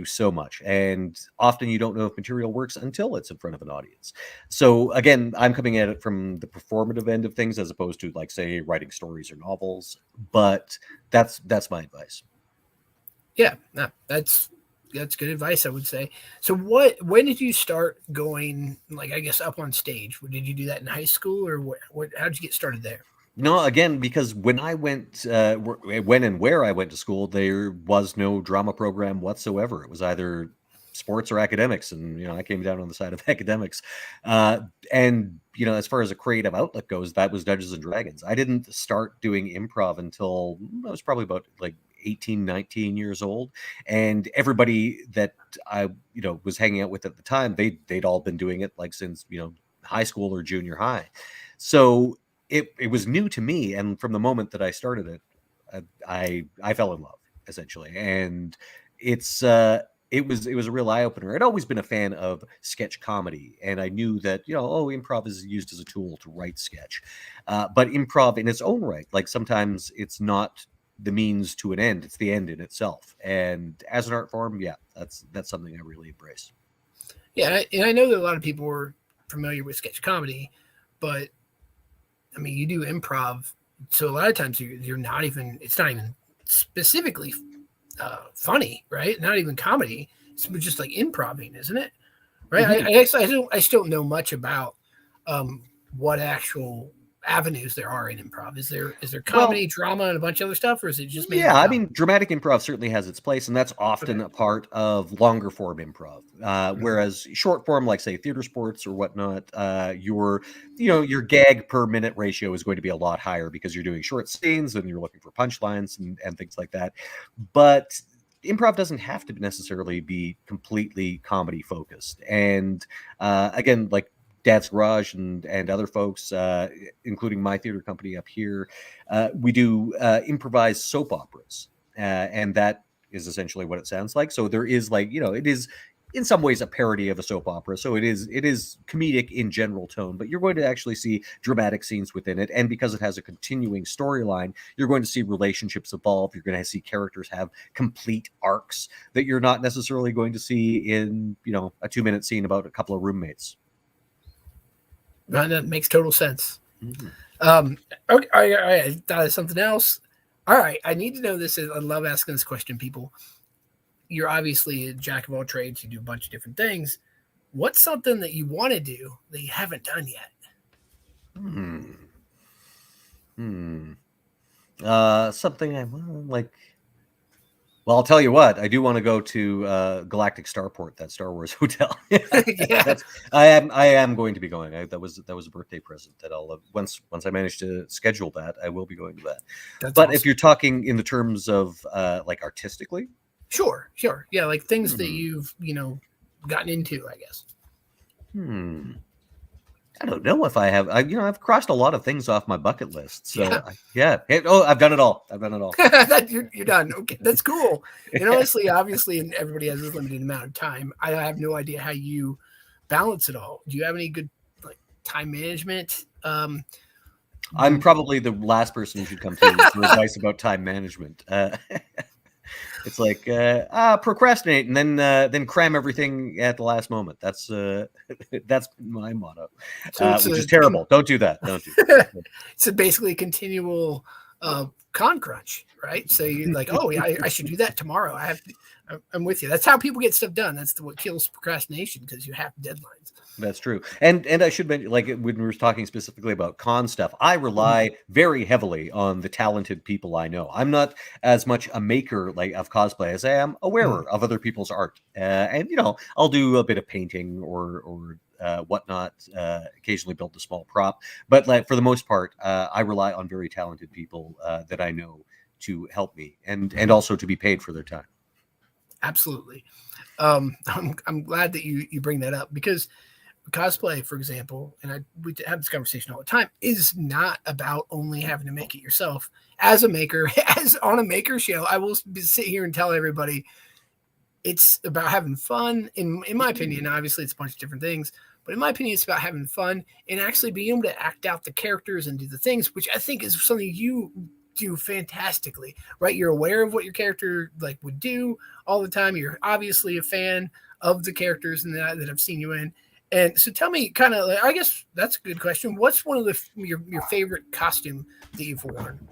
so much, and often you don't know if material works until it's in front of an audience. So again, I'm coming at it from the performative end of things as opposed to say writing stories or novels, but that's my advice. That's good advice, I would say. So when did you start going I guess up on stage? Did you do that in high school or how did you get started there? No, again, because when I went, when and where I went to school, there was no drama program whatsoever. It was either sports or academics, and I came down on the side of academics. And as far as a creative outlet goes, that was Dungeons and Dragons. I didn't start doing improv until I was probably about 18, 19 years old, and everybody that I was hanging out with at the time, they'd all been doing it since high school or junior high. So it was new to me, and from the moment that I started it, I fell in love essentially, and it was a real eye opener. I'd always been a fan of sketch comedy, and I knew that improv is used as a tool to write sketch, but improv in its own right, sometimes it's not the means to an end; it's the end in itself. And as an art form, that's something I really embrace. Yeah, and I know that a lot of people are familiar with sketch comedy, but I mean, you do improv, so a lot of times you're not even. It's not even specifically funny, right? Not even comedy. It's just improving, isn't it? Right? Mm-hmm. I still don't know much about what actual avenues there are in improv. Is there comedy, drama, and a bunch of other stuff, or is it just mainly I comedy? mean, dramatic improv certainly has its place, and that's often a part of longer form improv. Whereas short form, like say theater sports or whatnot, your gag per minute ratio is going to be a lot higher because you're doing short scenes and you're looking for punchlines and things like that. But improv doesn't have to necessarily be completely comedy focused. And again, like Dad's Garage and other folks, including my theater company up here, we do improvised soap operas, and that is essentially what it sounds like. So there is it is in some ways a parody of a soap opera. So it is comedic in general tone, but you're going to actually see dramatic scenes within it. And because it has a continuing storyline, you're going to see relationships evolve. You're going to see characters have complete arcs that you're not necessarily going to see in, a 2-minute scene about a couple of roommates. That makes total sense. Mm-hmm. Okay, I thought of something else. All right, I need to know this. I love asking this question, people. You're obviously a jack of all trades. You do a bunch of different things. What's something that you want to do that you haven't done yet? Something I like. Well, I'll tell you what. I do want to go to Galactic Starport, that Star Wars hotel. Yeah. I am going to be going. That was a birthday present that I'll once I manage to schedule that, I will be going to that. That's but awesome. If you're talking in the terms of like artistically, sure, yeah, like things that you've gotten into, I guess. I don't know if I have. I've crossed a lot of things off my bucket list. So I've done it all. You're done. Okay, that's cool. And honestly, obviously, and everybody has a limited amount of time. I have no idea how you balance it all. Do you have any good time management? I'm probably the last person you should come to for advice about time management. It's like procrastinate and then cram everything at the last moment. That's my motto, which is terrible. Don't do that. Don't do that. So basically, continual con crunch, right? So you're like, oh, yeah, I should do that tomorrow. I'm with you. That's how people get stuff done. That's what kills procrastination, because you have deadlines. That's true. And I should mention, like when we were talking specifically about con stuff, I rely very heavily on the talented people I know. I'm not as much a maker of cosplay as I am a wearer of other people's art. And I'll do a bit of painting or whatnot, occasionally build a small prop. But for the most part, I rely on very talented people that I know to help me and also to be paid for their time. Absolutely. I'm glad that you bring that up, because cosplay, for example, and we have this conversation all the time, is not about only having to make it yourself. As a maker, as on a maker show, I will sit here and tell everybody it's about having fun. In my opinion, obviously it's a bunch of different things, but in my opinion, it's about having fun and actually being able to act out the characters and do the things, which I think is something you do fantastically, right? You're aware of what your character would do all the time. You're obviously a fan of the characters and that I've seen you in. And so tell me, kind of, I guess that's a good question. What's one of your favorite costume that you've worn?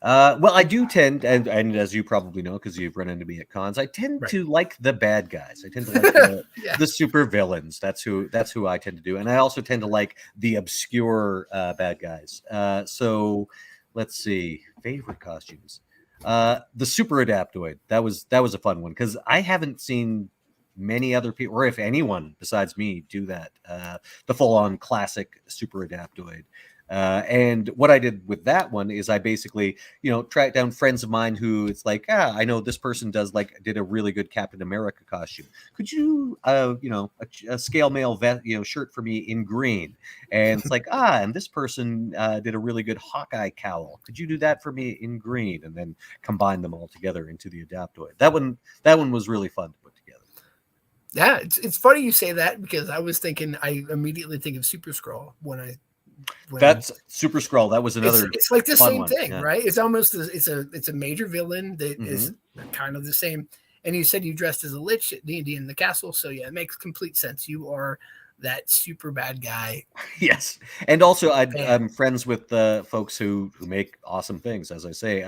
Well, I do tend, and as you probably know, because you've run into me at cons, I tend to like the bad guys. I tend to like the super villains. That's who I tend to do. And I also tend to like the obscure bad guys. So let's see, favorite costumes. The super adaptoid. That was a fun one, because I haven't seen many other people, or if anyone besides me, do that. The full-on classic super adaptoid. And what I did with that one is I basically, tracked down friends of mine who it's like, I know this person did a really good Captain America costume. Could you, a scale mail shirt for me in green? And it's like, and this person did a really good Hawkeye cowl. Could you do that for me in green? And then combine them all together into the adaptoid. That one was really fun to put together. Yeah, it's funny you say that, because I immediately think of Super Skrull when that's Super Skrull. That was another. It's like the same thing, yeah. Right? It's almost it's a major villain that is kind of the same. And you said you dressed as a lich at D&D in the castle, so yeah, it makes complete sense. You are that super bad guy. Yes, and also Man. I'm friends with folks who make awesome things. As I say,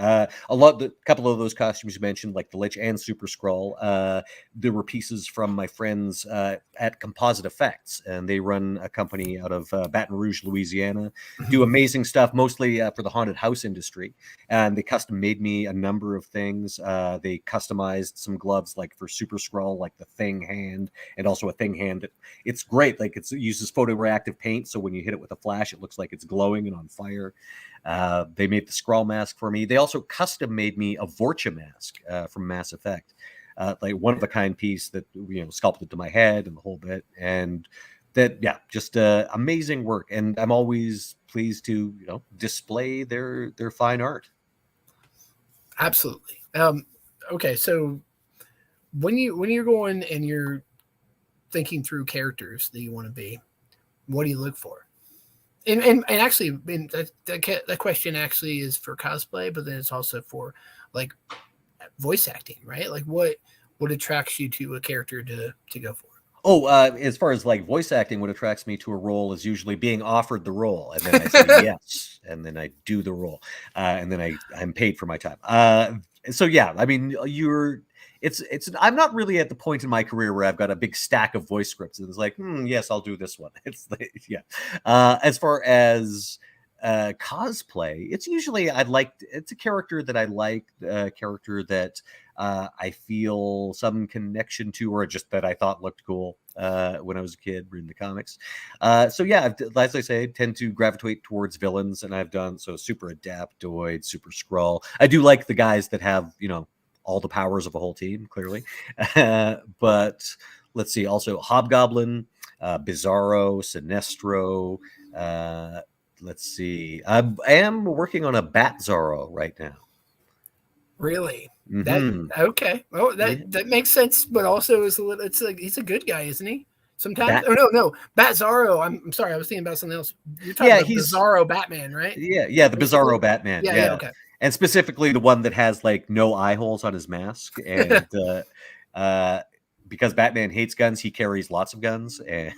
couple of those costumes you mentioned, like the Lich and Super Skrull, there were pieces from my friends at Composite Effects, and they run a company out of Baton Rouge, Louisiana. Do amazing stuff, mostly for the haunted house industry. And they custom made me a number of things. They customized some gloves, like for Super Skrull, like the Thing hand, and also a Thing hand. It's great. Like it uses photoreactive paint, so when you hit it with a flash, it looks like it's glowing and on fire. They made the Skrull mask for me. They also custom made me a Vorcha mask from Mass Effect, like one of a kind piece that sculpted to my head and the whole bit. And that, yeah, just amazing work. And I'm always pleased to display their fine art. Absolutely. Okay, so when you're going and you're thinking through characters that you want to be, what do you look for? And actually, that question actually is for cosplay, but then it's also for like voice acting, right? Like what attracts you to a character to go for? Oh, as far as like voice acting, what attracts me to a role is usually being offered the role, and then I say yes, and then I do the role, and then I'm paid for my time. So yeah, I mean, I'm not really at the point in my career where I've got a big stack of voice scripts and it's like, yes, I'll do this one. It's like, yeah. As far as cosplay, it's usually it's a character that I like, a character that I feel some connection to, or just that I thought looked cool when I was a kid reading the comics. So yeah, as I say, I tend to gravitate towards villains, and I've done so Super Adaptoid, Super Skrull. I do like the guys that have all the powers of a whole team, clearly. But let's see, also Hobgoblin, Bizarro, Sinestro. Let's see. I am working on a Bat-Zorro right now. Really? Mm-hmm. Okay. Oh, that makes sense, but also it's like he's a good guy, isn't he? Sometimes. No. Bat-Zorro. I'm sorry, I was thinking about something else. You're talking about Bizarro Batman, right? Yeah, the Bizarro Batman. Yeah. Okay. And specifically the one that has like no eye holes on his mask, and because Batman hates guns, he carries lots of guns, and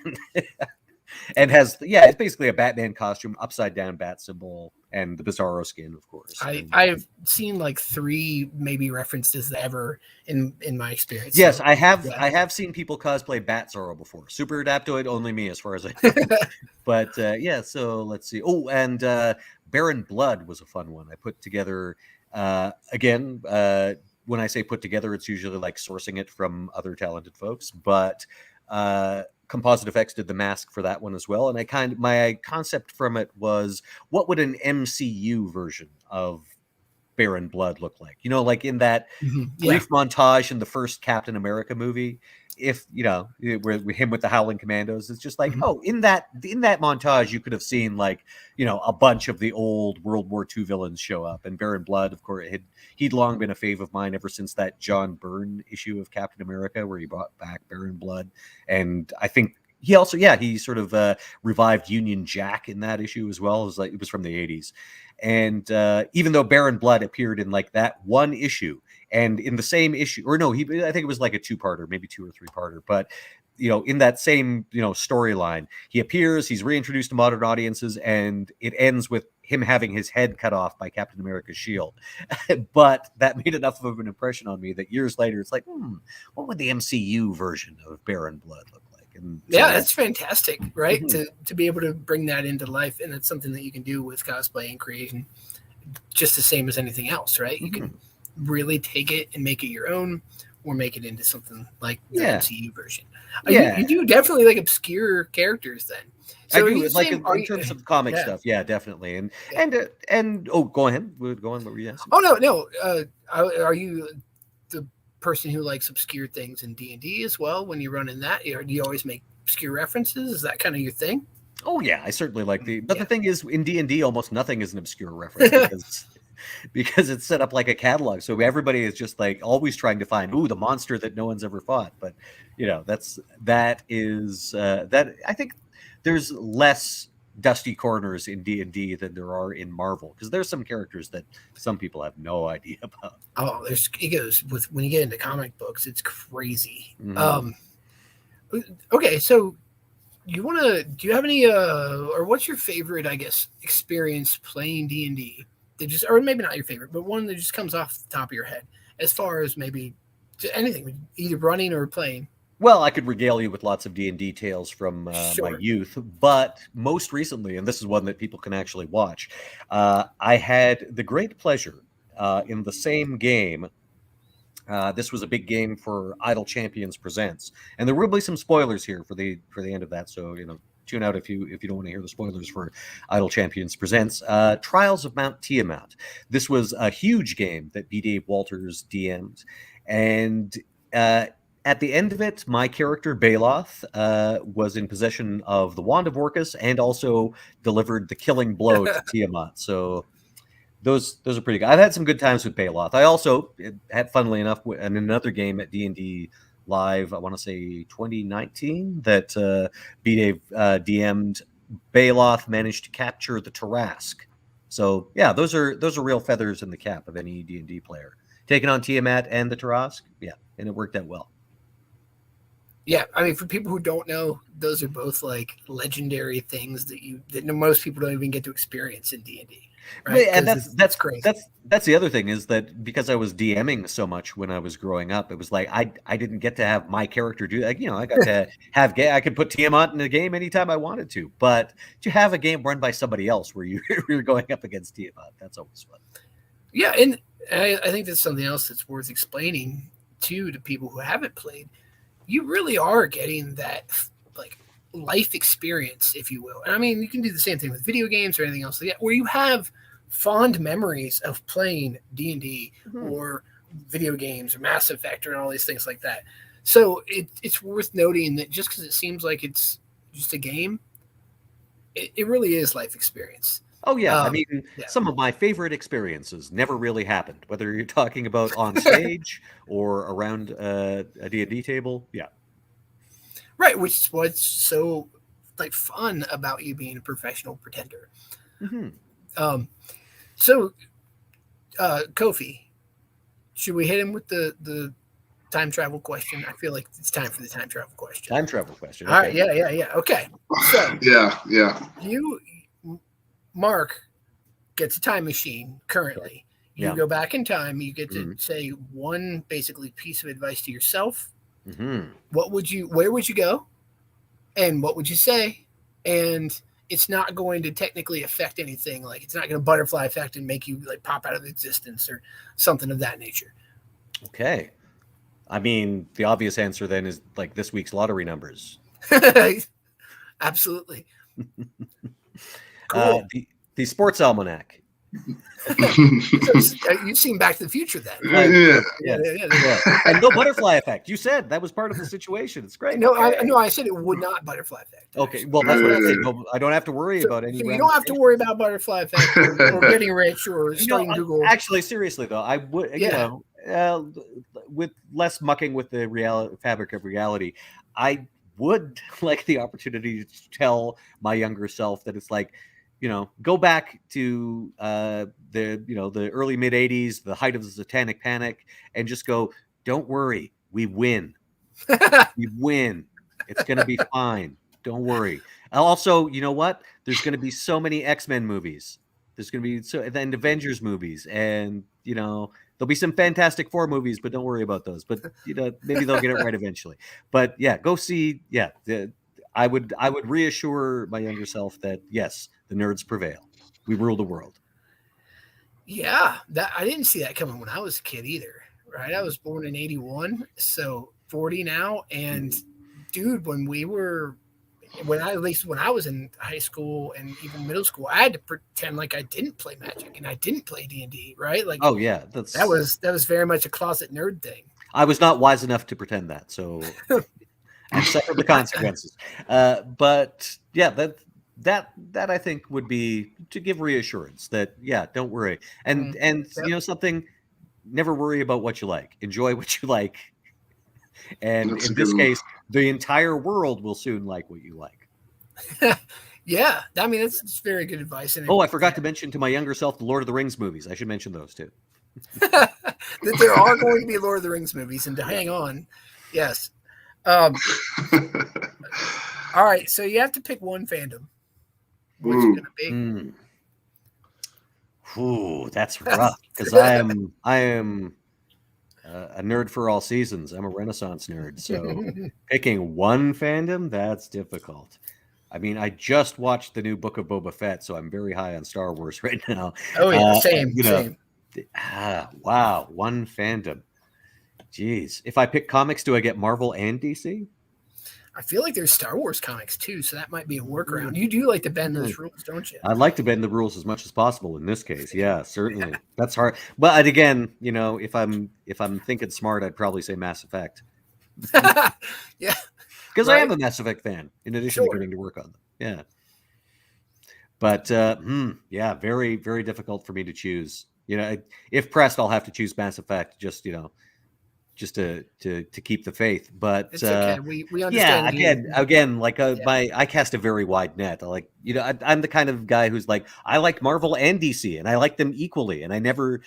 and has it's basically a Batman costume, upside down bat symbol, and the Bizarro skin, of course. I've seen like 3 maybe references ever in my experience. Yes, so, I have seen people cosplay Bat-Zorro before. Super Adaptoid, only me as far as I know. But yeah, so let's see. Oh, and Baron Blood was a fun one. I put together again. When I say put together, it's usually like sourcing it from other talented folks. But Composite Effects did the mask for that one as well. And my concept from it was, what would an MCU version of Baron Blood look like? Like in that brief montage in the first Captain America movie, if where him with the Howling Commandos, it's just like, in that montage you could have seen like a bunch of the old World War II villains show up, and Baron Blood, of course, he'd long been a fave of mine ever since that John Byrne issue of Captain America where he brought back Baron Blood. And I think he also he sort of revived Union Jack in that issue as well. It was from the 80s. And even though Baron Blood appeared in like that one issue, and in the same issue, or no, I think it was like a 2-parter, maybe 2 or 3-parter, but in that same storyline, he appears, he's reintroduced to modern audiences, and it ends with him having his head cut off by Captain America's shield. But that made enough of an impression on me that years later, it's like, what would the MCU version of Baron Blood look like? And so that's fantastic, right? To be able to bring that into life, and it's something that you can do with cosplay and creation, just the same as anything else, right? You can really take it and make it your own, or make it into something like the MCU version. You do definitely like obscure characters then. So I do, like in terms of comic stuff, definitely. And go ahead. Go on. What were you asking? Oh no. Are you the person who likes obscure things in D&D as well when you're running that? Or do you always make obscure references? Is that kind of your thing? Oh yeah, I certainly like but the thing is, in D&D, almost nothing is an obscure reference because it's set up like a catalog. So everybody is just like always trying to find the monster that no one's ever fought. But that I think there's less dusty corners in D&D than there are in Marvel, because there's some characters that some people have no idea about. Oh, it goes with when you get into comic books, it's crazy. Okay, so do you have any or what's your favorite, I guess, experience playing D&D? That just, or maybe not your favorite, but one that just comes off the top of your head as far as maybe anything, either running or playing. Well, I could regale you with lots of D&D tales from Sure. my youth, but most recently, and this is one that people can actually watch, I had the great pleasure in the same game. This was a big game for Idle Champions Presents, and there will be some spoilers here for the end of that. So tune out if you don't want to hear the spoilers for Idle Champions Presents. Trials of Mount Tiamat. This was a huge game that B. Dave Walters DM'd, and at the end of it, my character Baloth was in possession of the Wand of Orcus and also delivered the killing blow to Tiamat. So those are pretty good. I've had some good times with Baloth. I also had, funnily enough, in another game at D&D Live, I want to say 2019, that B. Dave DM'd. Baloth managed to capture the Tarrasque. So yeah, those are real feathers in the cap of any D&D player. Taking on Tiamat and the Tarrasque, yeah, and it worked out well. Yeah, I mean, for people who don't know, those are both like legendary things that most people don't even get to experience in D&D. Right? And that's crazy. That's the other thing, is that because I was DMing so much when I was growing up, it was like I didn't get to have my character do that. I got to have I could put Tiamat in a game anytime I wanted to, but to have a game run by somebody else where you're going up against Tiamat, that's always fun. Yeah, and I think that's something else that's worth explaining to people who haven't played. You really are getting that like life experience, if you will. And I mean, you can do the same thing with video games or anything else like that, where you have fond memories of playing D&D or video games or Mass Effect and all these things like that. So it's worth noting that just because it seems like it's just a game, it really is life experience. Oh, yeah. I mean, some of my favorite experiences never really happened, whether you're talking about on stage or around a D&D table. Yeah. Right, which is what's so like fun about you being a professional pretender. So, Kofi, should we hit him with the time travel question? I feel like it's time for the time travel question. Time travel question. Okay. All right, yeah. Okay. So, yeah. Mark gets a time machine currently. You go back in time. You get to say one basically piece of advice to yourself. Where would you go? And what would you say? And it's not going to technically affect anything. Like it's not going to butterfly effect and make you like pop out of existence or something of that nature. Okay. I mean, the obvious answer then is like this week's lottery numbers. Absolutely. Cool. The sports almanac. You've seen Back to the Future then. Yeah. And no butterfly effect. You said that was part of the situation. It's great. No, I said it would not butterfly effect. Okay, well, that's what I said. No, I don't have to worry about any. So you don't have to worry about butterfly effect or getting rich or starting Google. Actually, seriously though, I would. With less mucking with the fabric of reality, I would like the opportunity to tell my younger self that it's like, go back to the early mid 80s, the height of the Satanic Panic, and just go, don't worry, we win. We win. It's going to be fine. Don't worry. Also, you know what? There's going to be so many X-Men movies. There's going to be and Avengers movies, and there'll be some Fantastic Four movies, but don't worry about those. But maybe they'll get it right eventually. But yeah, go see. Yeah, I would reassure my younger self that yes, the nerds prevail. We rule the world. Yeah, I didn't see that coming when I was a kid either. Right, I was born in '81, so 40 now. And dude, when I was in high school and even middle school, I had to pretend like I didn't play Magic and I didn't play D&D. Right? Like, oh yeah, that was very much a closet nerd thing. I was not wise enough to pretend that, so I suffered the consequences. But yeah, that I think would be to give reassurance that don't worry, and something. Never worry about what you like. Enjoy what you like. And in this case, the entire world will soon like what you like. Yeah. I mean, that's very good advice. And I forgot to mention to my younger self the Lord of the Rings movies. I should mention those too. That there are going to be Lord of the Rings movies, and to hang on. Yes. All right, so you have to pick one fandom. What's it gonna be? Ooh, that's rough because I am a nerd for all seasons. I'm a Renaissance nerd, so picking one fandom, that's difficult. I mean, I just watched the new Book of Boba Fett, so I'm very high on Star Wars right now. Oh yeah, same. Wow, one fandom. Jeez, if I pick comics, do I get Marvel and DC? I feel like there's Star Wars comics too, so that might be a workaround. You do like to bend those rules, don't you? I'd like to bend the rules as much as possible in this case. Yeah, certainly. That's hard. But again, if I'm thinking smart, I'd probably say Mass Effect. Yeah. Because I am a Mass Effect fan, in addition to getting to work on them. Yeah. But yeah, very, very difficult for me to choose. If pressed, I'll have to choose Mass Effect, just to keep the faith. But it's okay. We understand. Yeah, again, like I cast a very wide net. I'm the kind of guy who's like, I like Marvel and DC, and I like them equally. And I never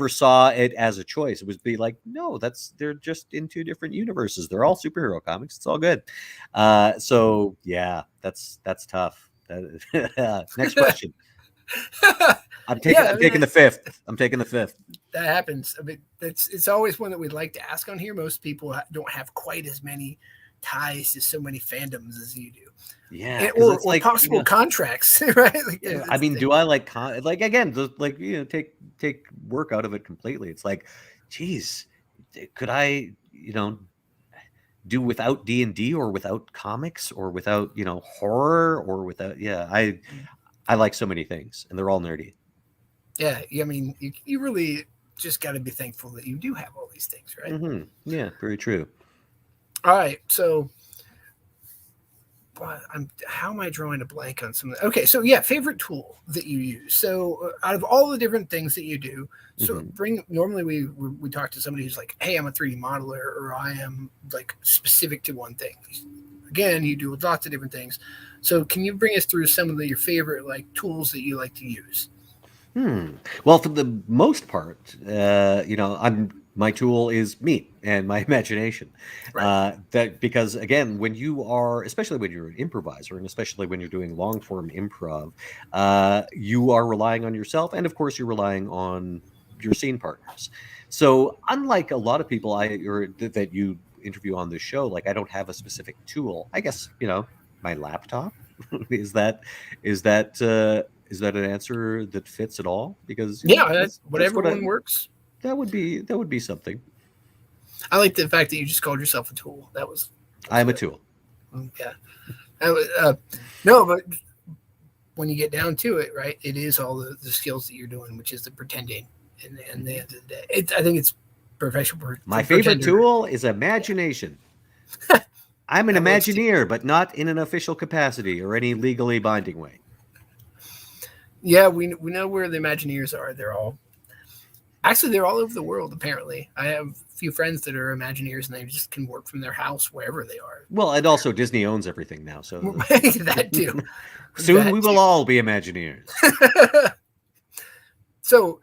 saw it as a choice. It was be like, no, they're just in two different universes. They're all superhero comics. It's all good. So yeah, that's tough. Next question. I'm taking the fifth. I'm taking the fifth. That happens. I mean, it's always one that we'd like to ask on here. Most people don't have quite as many ties to so many fandoms as you do. Yeah, or possible contracts, right? I mean, do I again? Take work out of it completely. It's like, geez, could I, do without D&D or without comics or without horror or without? Yeah, I like so many things, and they're all nerdy. Yeah, I mean, you really just got to be thankful that you do have all these things, right? Mm-hmm. Yeah, very true. All right, so how am I drawing a blank on some of that? Okay, so yeah, favorite tool that you use. So out of all the different things that you do, so normally we talk to somebody who's like, hey, I'm a 3D modeler, or I am like specific to one thing. Again, you do lots of different things. So can you bring us through some of your favorite tools that you like to use? Well, for the most part, my tool is me and my imagination. Right. Because again, especially when you're an improviser, and especially when you're doing long form improv, you are relying on yourself, and of course, you're relying on your scene partners. So, unlike a lot of people that you interview on this show, I don't have a specific tool. I guess my laptop is that an answer that fits at all? Because whatever one works. That would be something. I like the fact that you just called yourself a tool. I'm a tool. Yeah. No, but when you get down to it, right, it is all the skills that you're doing, which is the pretending. And at the end of the day, I think it's professional. My favorite tool is imagination. I'm an Imagineer, but not in an official capacity or any legally binding way. Yeah, we know where the Imagineers are. They're all over the world, apparently. I have a few friends that are Imagineers, and they just can work from their house wherever they are. Well, and also Disney owns everything now, so that too. Soon we will all be Imagineers. So,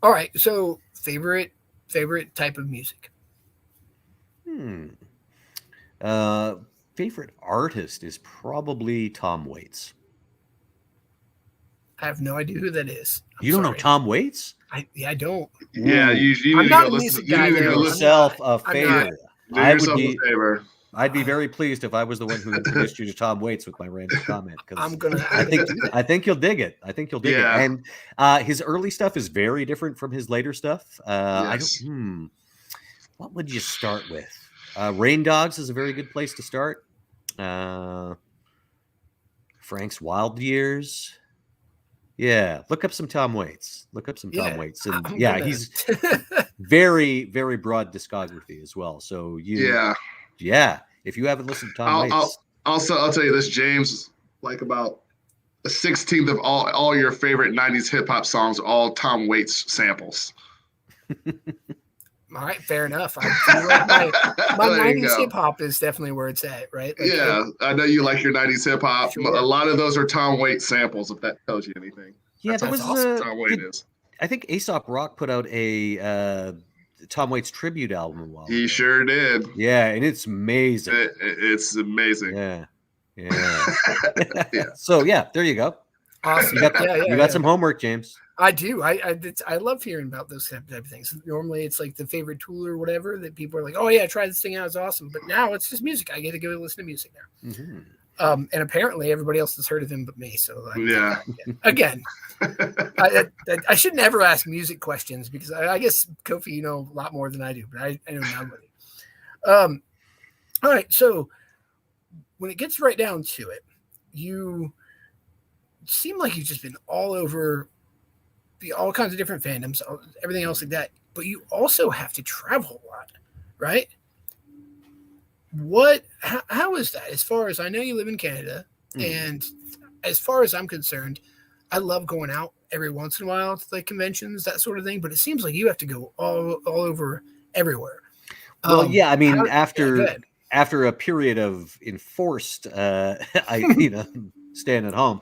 all right. So, favorite type of music? Favorite artist is probably Tom Waits. I have no idea who that is. You don't know Tom Waits? I don't. Yeah, you need to go listen. You need to go listen. Yourself a favor. Do yourself a favor. I'd be very pleased if I was the one who introduced you to Tom Waits with my random comment. I think you'll dig it. It. And his early stuff is very different from his later stuff. Yes. What would you start with? Rain Dogs is a very good place to start. Frank's Wild Years. Yeah, look up some Tom Waits. Waits. And he's very, very broad discography as well. So if you haven't listened to Tom Waits. I'll tell you this, James, about a 16th of all your favorite 90s hip hop songs are all Tom Waits samples. All right, fair enough. My 90s hip hop is definitely where it's at, right? I know you like your 90s hip hop. Sure. A lot of those are Tom Waits samples, if that tells you anything. Yeah, that's awesome. Tom Waits is. I think Aesop Rock put out a Tom Waits tribute album a while ago. He sure did. Yeah, and it's amazing. It's amazing. Yeah. Yeah. Yeah. So yeah, there you go. Awesome. You got some homework, James. I do. I love hearing about those type of things. Normally, it's like the favorite tool or whatever that people are like, "Oh yeah, try this thing out. It's awesome." But now it's just music. I get to go listen to music now. Mm-hmm. And apparently, everybody else has heard of him but me. So Yeah. Again, I should never ask music questions because I guess Kofi, you know a lot more than I do, but I know nobody. All right. So when it gets right down to it, you seem like you've just been all over all kinds of different fandoms, everything else like that. But you also have to travel a lot, right? How is that? As far as I know, you live in Canada, and as far as I'm concerned, I love going out every once in a while to like conventions, that sort of thing. But it seems like you have to go all over everywhere. Well, yeah, I mean, after a period of enforced, staying at home.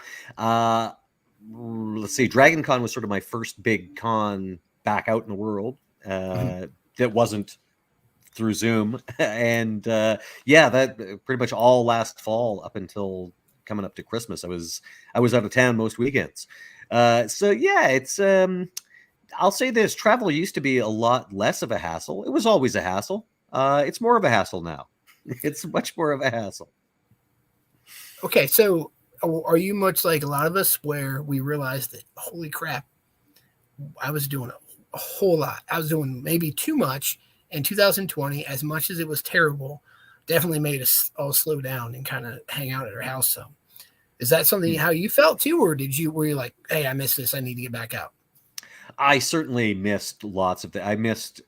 Let's see, Dragon Con was sort of my first big con back out in the world. That wasn't through Zoom, and that pretty much all last fall up until coming up to Christmas. I was out of town most weekends. So yeah, it's I'll say this: travel used to be a lot less of a hassle. It was always a hassle. It's more of a hassle now. It's much more of a hassle. Okay, so are you much like a lot of us where we realized that, holy crap, I was doing a whole lot. I was doing maybe too much in 2020, as much as it was terrible, definitely made us all slow down and kind of hang out at our house some. Is that something how you felt too, or were you like, hey, I missed this, I need to get back out? I certainly missed lots of I missed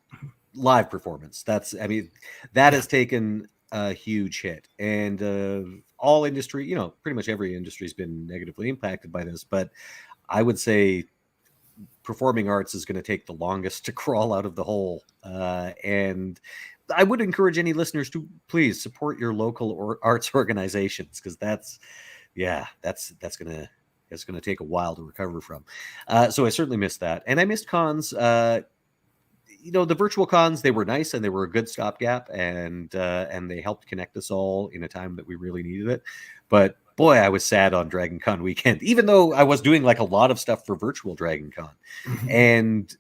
live performance. That has taken a huge hit, and all industry, pretty much every industry has been negatively impacted by this, but I would say performing arts is going to take the longest to crawl out of the hole. And I would encourage any listeners to please support your local arts organizations, because that's going to take a while to recover from. So I certainly missed that. And I missed cons. The virtual cons, they were nice and they were a good stopgap, and they helped connect us all in a time that we really needed it. But boy, I was sad on Dragon Con weekend, even though I was doing like a lot of stuff for virtual Dragon Con. And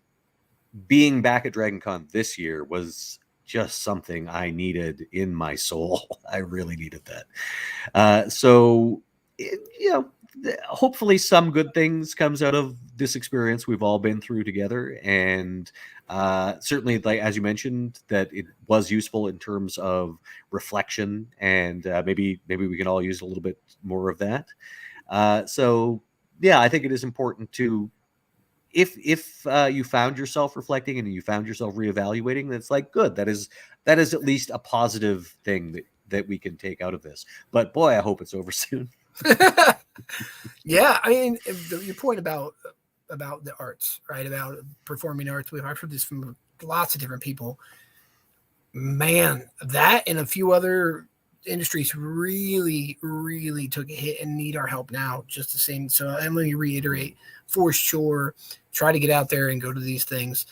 being back at Dragon Con this year was just something I needed in my soul. I really needed that. Hopefully some good things comes out of this experience we've all been through together. And certainly, like as you mentioned, that it was useful in terms of reflection, and maybe we can all use a little bit more of that. I think it is important to, if you found yourself reflecting and you found yourself reevaluating, that's like good. That is at least a positive thing that we can take out of this. But boy, I hope it's over soon. Yeah, I mean, your point about the arts, right? About performing arts. I've heard this from lots of different people. Man, that and a few other industries really, really took a hit and need our help now, just the same. So I'm going to reiterate, for sure, try to get out there and go to these things.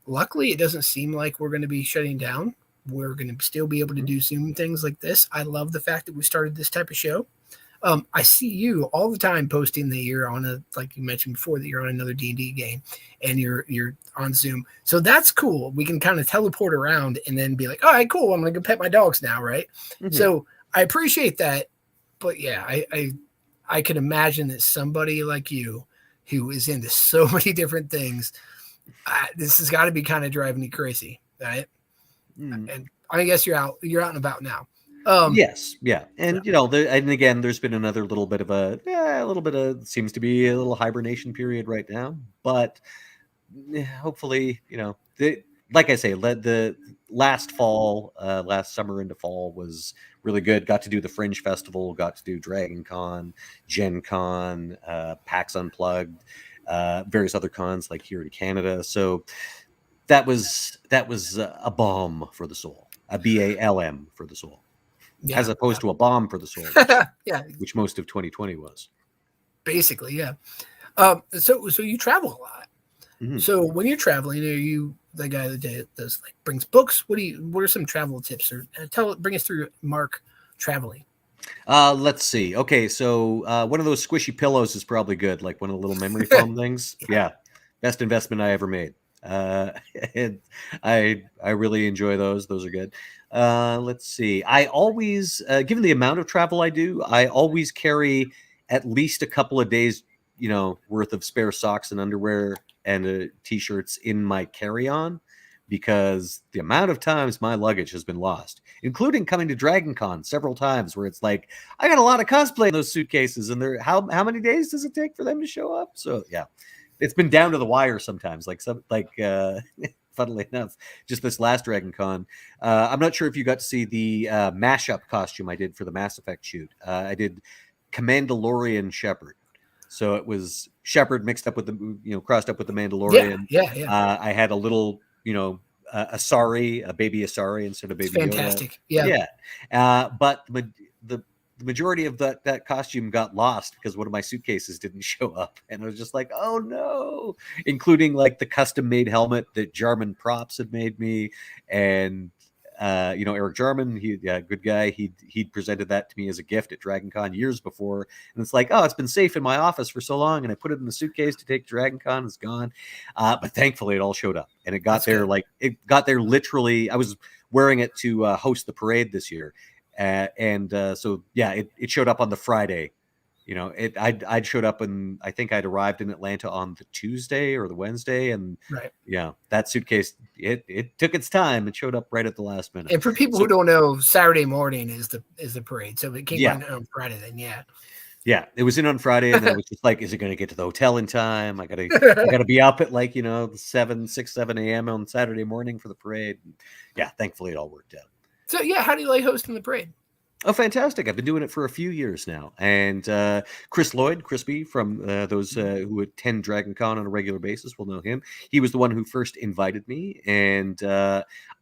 Luckily, it doesn't seem like we're going to be shutting down. We're going to still be able to do Zoom things like this. I love the fact that we started this type of show. I see you all the time posting that you're on like you mentioned before, that you're on another D&D game and you're on Zoom. So that's cool. We can kind of teleport around and then be like, all right, cool. I'm going to go pet my dogs now. Right. Mm-hmm. So I appreciate that. But yeah, I could imagine that somebody like you who is into so many different things, this has got to be kind of driving me crazy. Right. Mm. And I guess you're out and about now. Yes, yeah, and and again, there's been another little bit of seems to be a little hibernation period right now, but hopefully, like I say, the last summer into fall was really good. Got to do the Fringe Festival, got to do Dragon Con, Gen Con, PAX Unplugged, various other cons like here in Canada. So that was a balm for the soul, a BALM for the soul. Yeah, as opposed to a bomb for the soul, which most of 2020 was. Basically, yeah. So you travel a lot. Mm-hmm. So when you're traveling, are you the guy that does brings books? What are some travel tips, or bring us through Mark traveling? Let's see. Okay, so one of those squishy pillows is probably good, like one of the little memory foam things. Yeah, best investment I ever made. And I really enjoy those. Those are good. Let's see. I always, given the amount of travel I do, I always carry at least a couple of days, worth of spare socks and underwear and t-shirts in my carry-on, because the amount of times my luggage has been lost, including coming to Dragon Con several times, where it's like, I got a lot of cosplay in those suitcases, and they're how many days does it take for them to show up? So yeah, it's been down to the wire sometimes. Funnily enough, just this last Dragon Con, I'm not sure if you got to see the mashup costume I did for the Mass Effect shoot. I did Commandalorian Shepard. So it was Shepard mixed up with the, crossed up with the Mandalorian. Yeah. I had a little, Asari, a baby Asari instead of baby Yoda. Fantastic. Yeah. But the majority of that costume got lost because one of my suitcases didn't show up, and I was just like, oh no, including like the custom made helmet that Jarman Props had made me, and Eric Jarman, good guy. He'd presented that to me as a gift at Dragon Con years before, and it's like, oh, it's been safe in my office for so long, and I put it in the suitcase to take to Dragon Con. It's gone, but thankfully it all showed up, and it got there. Good. It got there literally. I was wearing it to host the parade this year, so it showed up on the Friday. I'd showed up, and I think I'd arrived in Atlanta on the Tuesday or the Wednesday, and that suitcase it took its time. It showed up right at the last minute. And for people who don't know, Saturday morning is the parade, so it came on Friday. Then yeah, it was in on Friday, and then it was just like, is it going to get to the hotel in time? I gotta be up at 7 a.m. on Saturday morning for the parade. Yeah, thankfully it all worked out. So how do you like hosting the parade? Oh, fantastic. I've been doing it for a few years now. And Chris Lloyd, Crispy, from those who attend Dragon Con on a regular basis will know him. He was the one who first invited me, and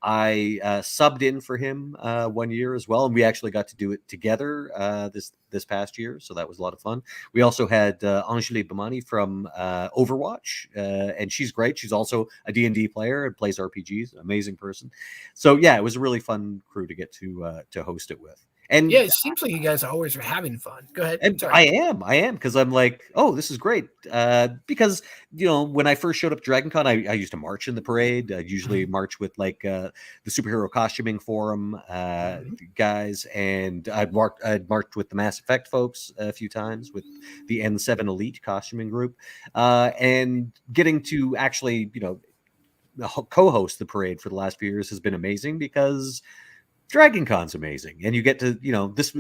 I subbed in for him 1 year as well. And we actually got to do it together this past year, so that was a lot of fun. We also had Anjali Bhamani from Overwatch, and she's great. She's also a D&D player and plays RPGs. Amazing person. So yeah, it was a really fun crew to get to host it with. And it seems like you guys always are having fun. Go ahead. I am, because I'm like, oh, this is great. Because when I first showed up to Dragon Con, I used to march in the parade. I'd usually march with the superhero costuming forum guys, and I'd marched with the Mass Effect folks a few times with the N7 Elite costuming group, and getting to actually co-host the parade for the last few years has been amazing, because Dragon Con's amazing, and you get to this.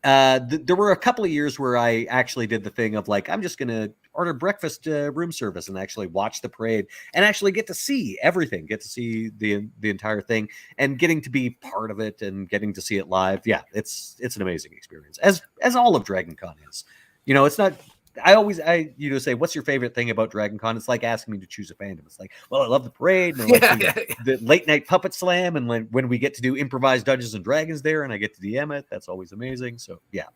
There were a couple of years where I actually did the thing of I'm just going to order breakfast room service and actually watch the parade and actually get to see everything, get to see the entire thing, and getting to be part of it and getting to see it live. Yeah, it's an amazing experience, as all of Dragon Con is. It's not. I say, what's your favorite thing about Dragon Con? It's like asking me to choose a fandom. It's like, well, I love the parade, and I like the late night puppet slam, and when we get to do improvised Dungeons and Dragons there, and I get to DM it, that's always amazing. So yeah.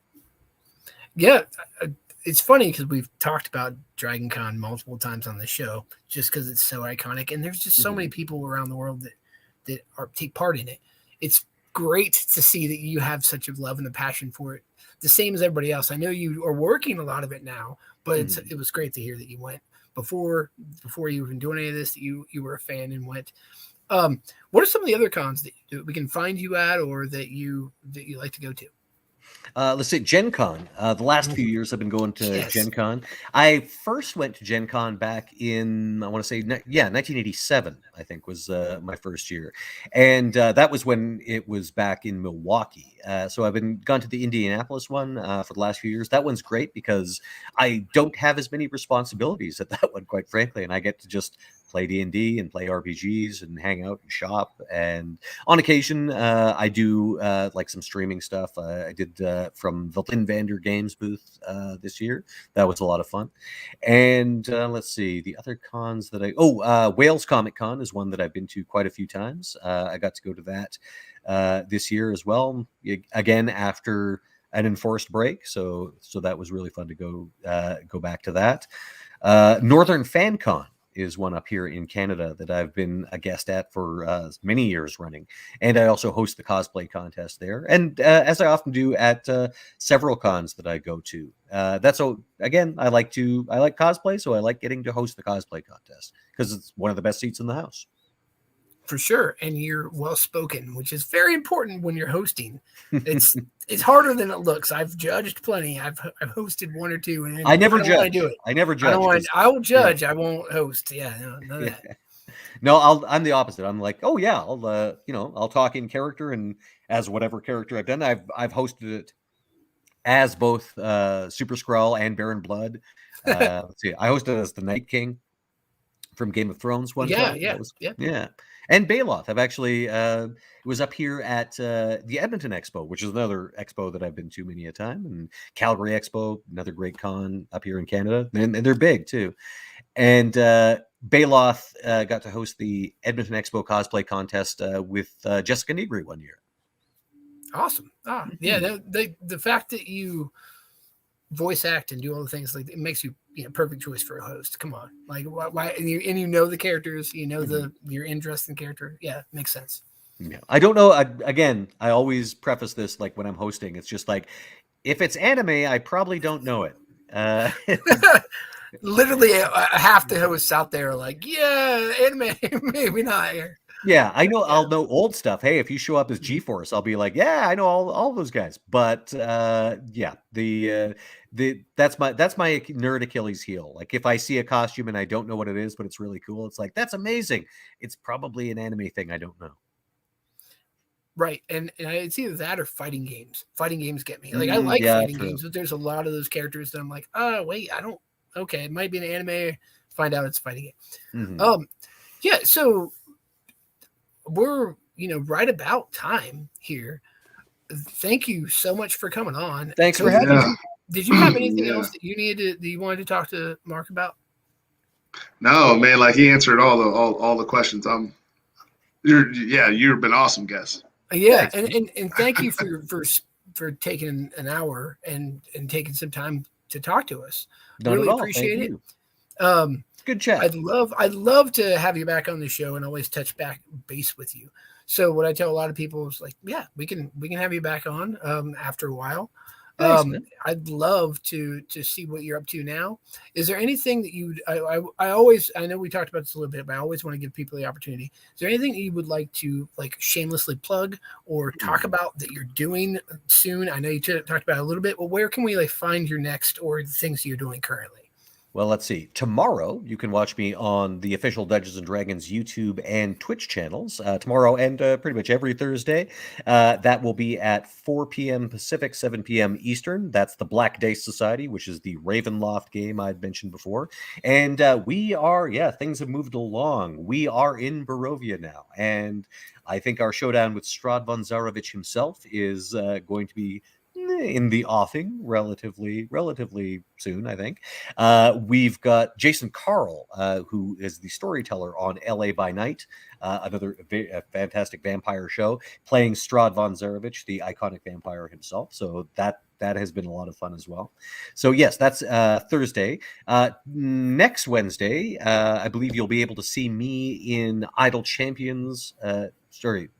It's funny because we've talked about Dragon Con multiple times on the show, just because it's so iconic, and there's just so many people around the world that take part in it. It's great to see that you have such a love and a passion for it, the same as everybody else. I know you are working a lot of it now, but it was great to hear that you went before you even doing any of this, that you were a fan and went. What are some of the other cons that we can find you at, or that you like to go to? Let's say Gen Con. The last few years I've been going to Gen Con. I first went to Gen Con back in, I want to say, 1987, I think was my first year. And that was when it was back in Milwaukee. So I've gone to the Indianapolis one for the last few years. That one's great because I don't have as many responsibilities at that one, quite frankly. And I get to just play D&D and play RPGs and hang out and shop. And on occasion, I do some streaming stuff. I did from the Lynn Vander Games booth this year. That was a lot of fun. And let's see, the other cons that Wales Comic Con is one that I've been to quite a few times. I got to go to that this year as well. Again, after an enforced break. So that was really fun to go back to that. Northern Fan Con is one up here in Canada that I've been a guest at for many years running, and I also host the cosplay contest there. And as I often do at several cons that I go to, again, I like cosplay, so I like getting to host the cosplay contest because it's one of the best seats in the house. For sure, and you're well spoken, which is very important when you're hosting. It's harder than it looks. I've judged plenty. I've hosted one or two, and I never judge. I do it. I never judge. I will judge. I won't host. Yeah, none of that. No, I'm the opposite. I'm like, oh yeah, I'll talk in character and as whatever character I've done. I've hosted it as both Super Skrull and Baron Blood. Let's see, I hosted it as the Night King from Game of Thrones one time. Yeah. And Baloth. I've actually was up here at the Edmonton Expo, which is another expo that I've been to many a time, and Calgary Expo, another great con up here in Canada, and they're big too. And Baloth got to host the Edmonton Expo cosplay contest with Jessica Negri one year. Awesome. Yeah. The fact that you voice act and do all the things, like, it makes you perfect choice for a host. Come on, like, why? And you know the characters, your interest in character. Yeah, makes sense. Yeah, I don't know. I always preface this, like, when I'm hosting, it's just like, if it's anime, I probably don't know it. Literally, half the hosts out there are like, yeah, anime, maybe not here. Yeah, I know. I'll know old stuff. Hey, if you show up as G-Force, I'll be like, yeah, I know all those guys. But yeah, that's my nerd Achilles heel. Like, if I see a costume and I don't know what it is, but it's really cool, it's like, that's amazing. It's probably an anime thing I don't know. Right, and it's either that or fighting games. Fighting games get me. Like, I like fighting games, but there's a lot of those characters that I'm like, oh wait, I don't. Okay, it might be an anime. Find out it's a fighting game. Mm-hmm. Yeah. So we're right about time here. Thank you so much for coming on. Thanks for having me. Did you have anything else that you wanted to talk to Mark about? No, man. Like, he answered all the questions. You've been awesome, guest. Yeah, and thank you for taking an hour and taking some time to talk to us. Really appreciate it. Good chat. I'd love to have you back on the show and always touch back base with you. So what I tell a lot of people is, like, yeah, we can have you back on after a while. Thanks, I'd love to see what you're up to now. Is there anything that I know we talked about this a little bit, but I always want to give people the opportunity. Is there anything that you would like to, like, shamelessly plug or talk about that you're doing soon? I know you talked about it a little bit. Well, where can we, like, find your next or the things you're doing currently? Well, let's see. Tomorrow, you can watch me on the official Dungeons and Dragons YouTube and Twitch channels. Tomorrow and pretty much every Thursday. That will be at 4 p.m. Pacific, 7 p.m. Eastern. That's the Black Dice Society, which is the Ravenloft game I'd mentioned before. And things have moved along. We are in Barovia now. And I think our showdown with Strahd von Zarovich himself is going to be in the offing relatively soon, I think. We've got Jason Carl, who is the storyteller on LA by Night, another fantastic vampire show, playing Strahd von Zarovich, the iconic vampire himself. So that has been a lot of fun as well. So yes, that's Thursday. Next Wednesday, I believe you'll be able to see me in Idle Champions.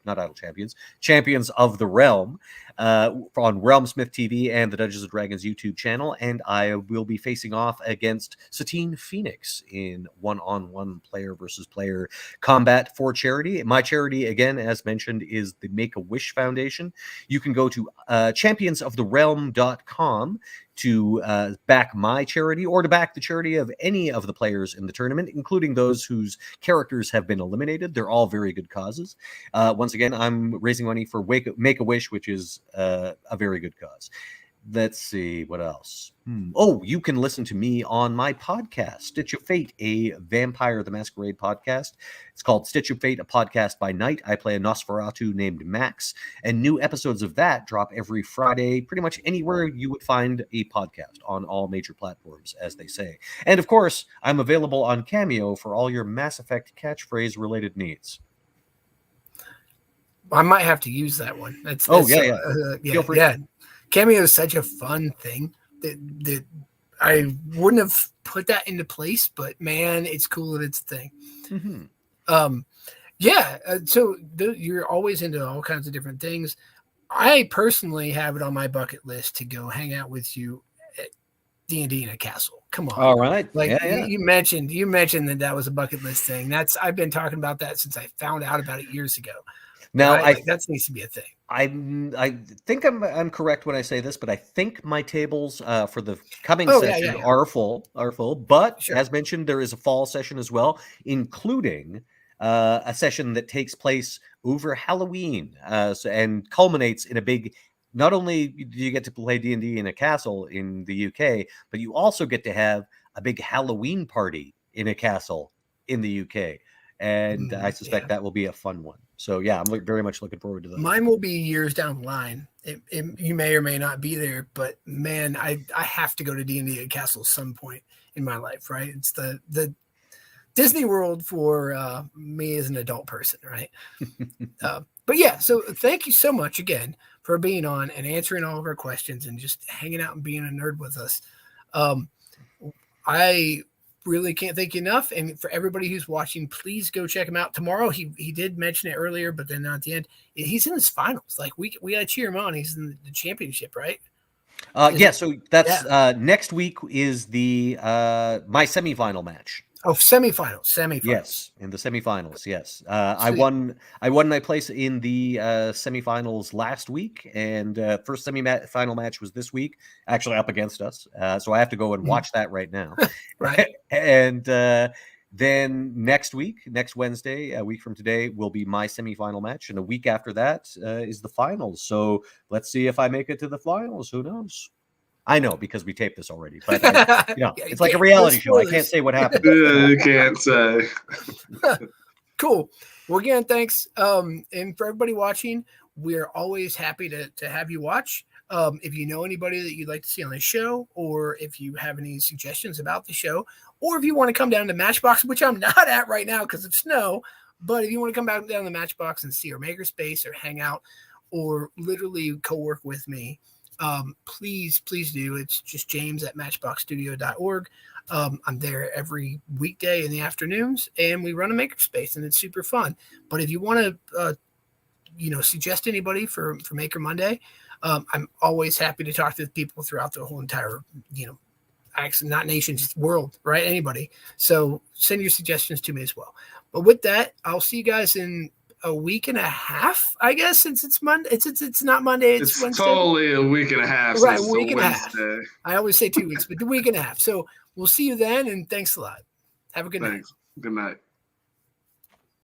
Not Idle Champions, Champions of the Realm on Realmsmith TV and the Dungeons & Dragons YouTube channel. And I will be facing off against Satine Phoenix in one-on-one player versus player combat for charity. My charity, again, as mentioned, is the Make-A-Wish Foundation. You can go to championsoftherealm.com to back my charity or to back the charity of any of the players in the tournament, including those whose characters have been eliminated. They're all very good causes. Once again, I'm raising money for Make-A-Wish, which is a very good cause. Let's see, what else? Oh, you can listen to me on my podcast, Stitch of Fate, a Vampire the Masquerade podcast. It's called Stitch of Fate, a podcast by night. I play a Nosferatu named Max, and new episodes of that drop every Friday, pretty much anywhere you would find a podcast on all major platforms, as they say. And of course, I'm available on Cameo for all your Mass Effect catchphrase-related needs. I might have to use that one. Feel free. Yeah. Cameo is such a fun thing that I wouldn't have put that into place, but man, it's cool that it's a thing. Mm-hmm. So you're always into all kinds of different things. I personally have it on my bucket list to go hang out with you at D&D in a castle. Come on. All right. Like yeah. you mentioned that was a bucket list thing. I've been talking about that since I found out about it years ago. Now that needs to be a thing. I think I'm correct when I say this, but I think my tables for the coming session are full. But sure. As mentioned, there is a fall session as well, including a session that takes place over Halloween and culminates in a big. Not only do you get to play D&D in a castle in the UK, but you also get to have a big Halloween party in a castle in the UK. And I suspect that will be a fun one. So, yeah, I'm very much looking forward to that. Mine will be years down the line. You may or may not be there, but, man, I have to go to D&D at Castle at some point in my life, right? It's the Disney World for me as an adult person, right? But, yeah, so thank you so much again for being on and answering all of our questions and just hanging out and being a nerd with us. I really can't thank you enough. And for everybody who's watching, please go check him out tomorrow. He did mention it earlier, but then not at the end. He's in his finals. Like we got to cheer him on. He's in the championship, right? So that's next week is the my semifinal match. Oh, semifinals. Yes, in the semifinals. Yes, I won my place in the semifinals last week, and first semifinal match was this week, actually up against us. So I have to go and watch that right now. Right. And then next Wednesday, a week from today, will be my semifinal match, and a week after that is the finals. So let's see if I make it to the finals. Who knows? I know because we taped this already, but it's like a reality show. I can't say what happened. You can't say. Cool. Well, again, thanks. And for everybody watching, we're always happy to have you watch. If you know anybody that you'd like to see on the show, or if you have any suggestions about the show, or if you want to come down to MatchBOX, which I'm not at right now because of snow, but if you want to come back down to MatchBOX and see our makerspace or hang out or literally co-work with me, please do. It's just james@matchboxstudio.org. I'm there every weekday in the afternoons, and we run a makerspace, and it's super fun. But if you want to, suggest anybody for Maker Monday, I'm always happy to talk to people throughout the whole entire, actually not nation, just world, right? Anybody. So send your suggestions to me as well. But with that, I'll see you guys in a week and a half, I guess, since it's Monday. It's not Monday. It's Wednesday. Totally a week and a half. Right, a week and a half. I always say 2 weeks, but the week and a half. So we'll see you then, and thanks a lot. Have a good night. Good night.